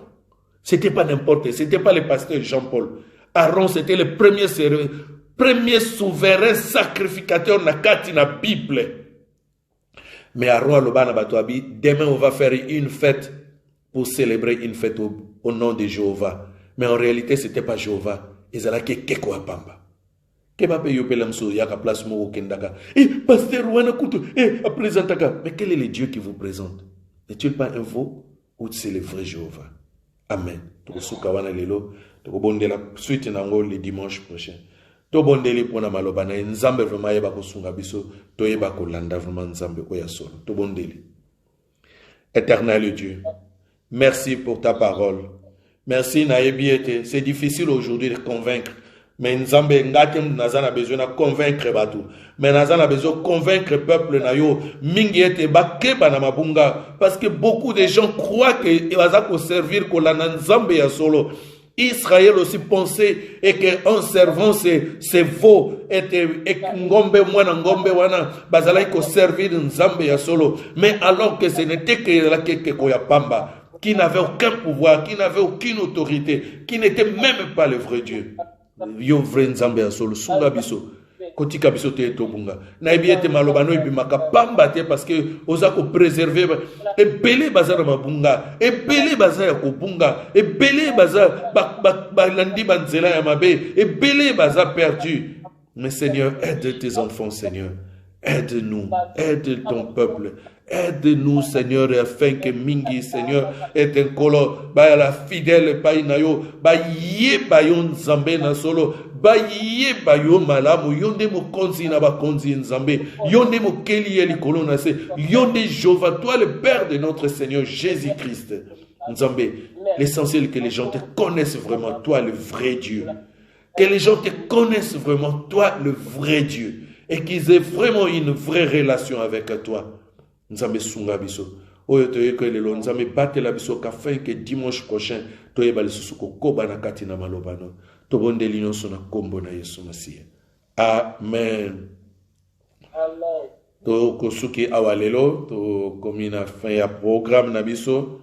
Ce n'était pas n'importe qui. Ce n'était pas le pasteur Jean-Paul. Aaron, c'était le premier souverain sacrificateur dans la Bible. Mais Aaron Alobana Batoabi, demain on va faire une fête pour célébrer une fête au nom de Jéhovah. Mais en réalité, ce n'était pas Jéhovah. Ils allaient keko apamba. Kebape yopelamso yaka place mo kendaka. Pasteur Wana Koutou, présentaka. Mais quel est le Dieu qui vous présente? N'est-il pas un veau ou c'est le vrai Jéhovah? Amen. Tokosuka wana lelo, tokobondela suite nango le dimanche prochain. To bondeli pona malobana nzambe vraiment yeba kosunga biso to yeba kolanda vraiment nzambe oya solo to bondeli. Éternel Dieu, merci pour ta parole. Merci na yebiete, c'est difficile aujourd'hui de convaincre, mais nzambe ngatem nazana besoin de convaincre batu, mais nazana besoin de convaincre peuple na yo mingi ete bakeba na mabunga parce que beaucoup de gens croient que il va servir kolanda nzambe ya solo. Israël aussi pensait et qu'en servant ces veaux et ngombe mwana ngombe wana bazalaki ko servir nzambe ya solo, mais alors que ce n'était que la keko ya pamba, qui n'avait aucun pouvoir, qui n'avait aucune autorité, qui n'était même pas le vrai Dieu. Yo vrai nzambe ya solo sunga biso kotika biso te tobunga na ebiete malobano ibimaka pamba te parce que oza ko préserver ebele bazara mabunga ebele bazaya ko bunga ebele baza balandi banzela ya mabe ebele baza perdu. Mais Seigneur, aide tes enfants, Seigneur. Aide-nous, aide ton peuple. Aide-nous, Seigneur, afin que Mingi, Seigneur, est un colo, ba la fidèle, ba inayo, ba ye ba yon zambe na solo, ba ye ba yon malamu, yonde mo konzi na ba konzi nzambe, yonde mo keli eli kolo na se, yonde Jéhovah, toi le Père de notre Seigneur Jésus-Christ. Nzambe, l'essentiel que les gens te connaissent vraiment, toi le vrai Dieu. Que les gens te connaissent vraiment, toi le vrai Dieu. Et qu'ils aient vraiment une vraie relation avec toi. Nzambe sunga biso. Oyo toye ko lelo nzambe batela biso afin que dimanche prochain toye balisusu ko koba na kati na malobano. Tobondeli nyonso na kombo na Yesu Masiya. Amen. Amen. To kosuki awalelo to komina fin ya programme na biso.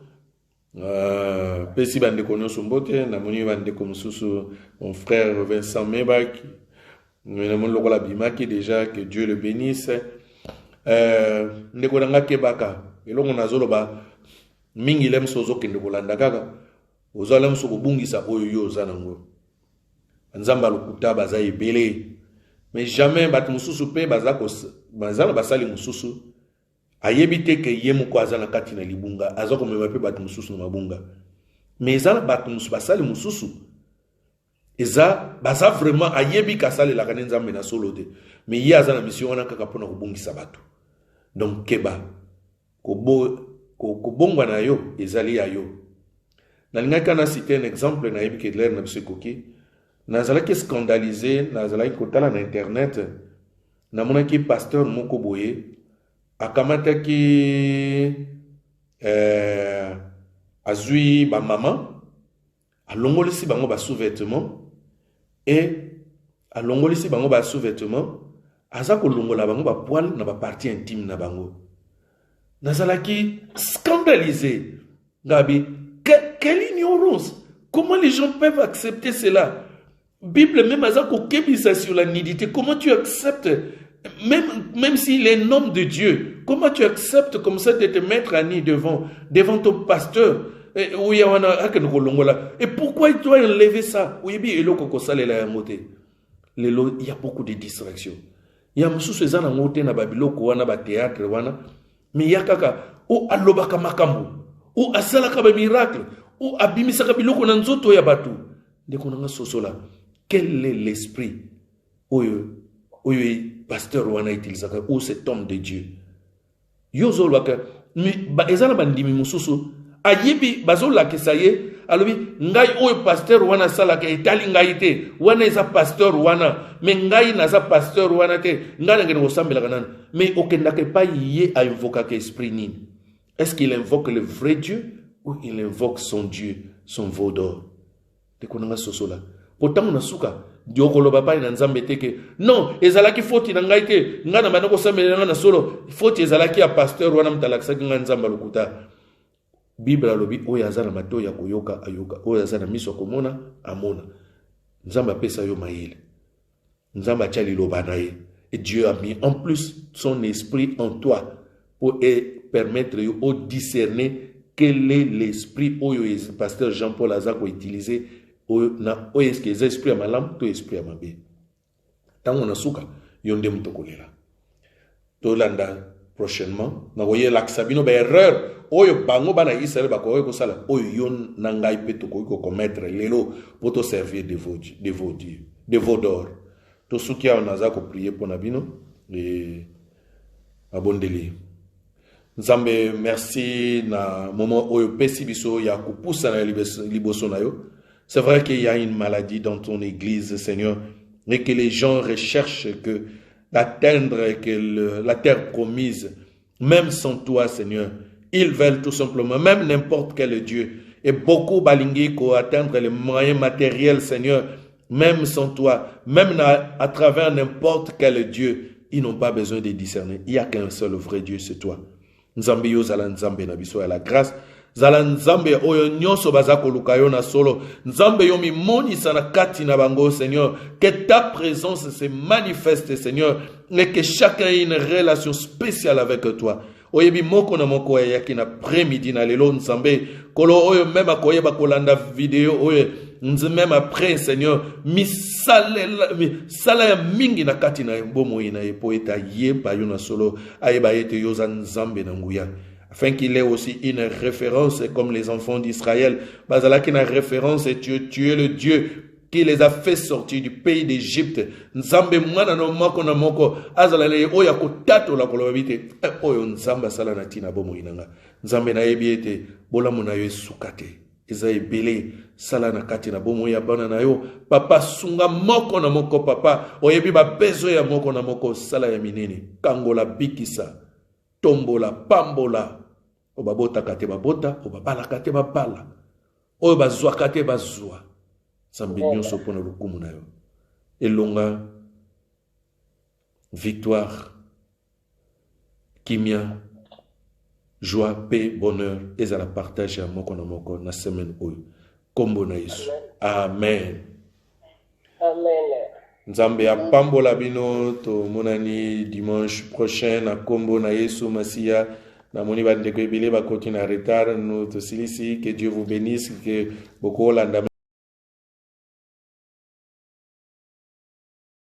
Pesi bande nyonso mbote na moni bande mususu mon frère Vincent Mebak. Nous avons bimaki déjà, que Dieu le bénisse. Ndeko nanga kebaka elongo nazoloba mingi lem sozo kende kolanda kaka ozalem so kobungisa oyo yo zanango nzamba lokuta baza ebele mais jamais bat mususu pe bazala basali mususu ayebite ke yemu ko azana kati na libunga azako mema pe bat mususu na mabunga mais ezala bat mususu basali mususu eza baza vraiment ayebi kasale la kanenza mena solo te mais yi azana mission wana kaka pona kobungisa bato. Donc keba kobongwa na yo ezali ya yo. Nalingaka na citer un exemple na yebi kedler na biso koki nazalaki scandalisé nazalaki kotala na internet namonaki pasteur moko boye akamataki azui ba mama alongolisi bango ba sous-vêtements et alongolisi bango ba sous-vêtements aza kolongola bango ba poil na ba partie intime na bango. Nazalaki scandalisé. Gabi, quelle ignorance. Comment les gens peuvent accepter cela? Bible même aza ko kebisa sur la nudité. Comment tu acceptes même s'il est un homme de Dieu, comment tu acceptes comme ça de te mettre à nu devant ton pasteur? Et pourquoi il doit enlever ça? Il y a beaucoup de distractions. Il y a mususu ezana ngote na babiloko wana ba théâtre wana mais yakaka o alobaka makambo o asalaka ba miracle o abimisaka biloko na nzoto ya batu ndeko nanga sosola. Quel est l'esprit oyo pasteur wana utilisaka ou cet homme de Dieu yozolwaka mais ezana bandimi mususu ayebi bazolakisa ye alobi ngai oyo pasteur wana salaka etali ngai te wana eza pasteur wana mais ngai naza pasteur wana te ngai ngene kosambelaka nani mais okendaka pa ye a invokaka esprit nini? Est-ce qu'il invoque le vrai Dieu ou il invoque son Dieu, son veau d'or? Tekonanga sosola pourtant on a suka diokoloba pa na nzambe te ke non ezalaki faute na ngai te ngai na bana kosambelanga na solo faute ezalaki ya pasteur wana mtalakisaki ngai nzamba lokuta. Bible alobi oyo azana mato ya koyoka ayoka oyo azana miso komona amona. Nzamba pesa yo mayele. Nzamba chali lobanaye. Et Dieu a mis en plus son esprit en toi pour permettre de discerner quel est l'esprit oyo pasteur Jean-Paul Azako utilisé na oyo est-ce que les esprits à malam to esprit à mabe. Tango na suka yonde mutokolela. Tolanda prochainement na voyez l'aksabino ba erreur oyo bango bana Israël ba ko sala oyo yon nangai peto ko commettre lelo pour te servir de vos d'or. To sukia onaza ko prier pour nabino et abondeli. Nzambe merci na moment oyo pesi biso ya kupusa na liboso na yo. C'est vrai qu'il y a une maladie dans ton église, Seigneur, et que les gens recherchent que d'atteindre la terre promise, même sans toi, Seigneur. Ils veulent tout simplement, même n'importe quel Dieu, Et beaucoup balingi ko atteindre les moyens matériels, Seigneur, même sans toi, même à travers n'importe quel Dieu, ils n'ont pas besoin de discerner. Il n'y a qu'un seul vrai Dieu, c'est toi. Nzambe yo zala nzambe na biso ya la grâce. Zala nzambe oyo nyonso bazako lukayo na solo. Nzambe yo mimoni sana kati na bango, Seigneur. Que ta présence se manifeste, Seigneur. Et que chacun ait une relation spéciale avec toi. Oyebi moko na moko ya yaki na après-midi na lelo nzambe. Kolo oyo même akoyeba kolanda vidéo oyo. Même après, Seigneur, mi sala ya mingi na kati na bomo ina epo eta yeba yo na solo. Ayeba ete yoza nzambe na nguya. Afin qu'il ait aussi une référence comme les enfants d'Israël. Bazala qui na référence et tu es le Dieu qui les a fait sortir du pays d'Égypte. Nzambe mwana no moko na moko azala le oya ko tato la kolobite oyo nzamba sala na tina bomo inanga. Nzambe na yebiete bolamu na yo sukate. Eza ebele sala na kati na bomo ya bana na yo. Papa sunga moko na moko papa oyebi ba bezo ya moko na moko sala ya minene. Kangola bikisa. Tombola pambola. Obabota kate babota, obabala kate babala. Oyo bazwa kate bazwa. Nzambe nyonso pona lukumu na yo. Elonga victoire, kimia, joie, paix, bonheur, ezala partage ya moko na moko na semaine oyo. Kombo na Yesu. Amen. Amen. Nzambe ya pambola bino to monani dimanche prochain na kombo na Yesu Masia. Na moni bande ko ebele ba continue en retard, nous to silisi, que Dieu vous bénisse, que beaucoup l'anda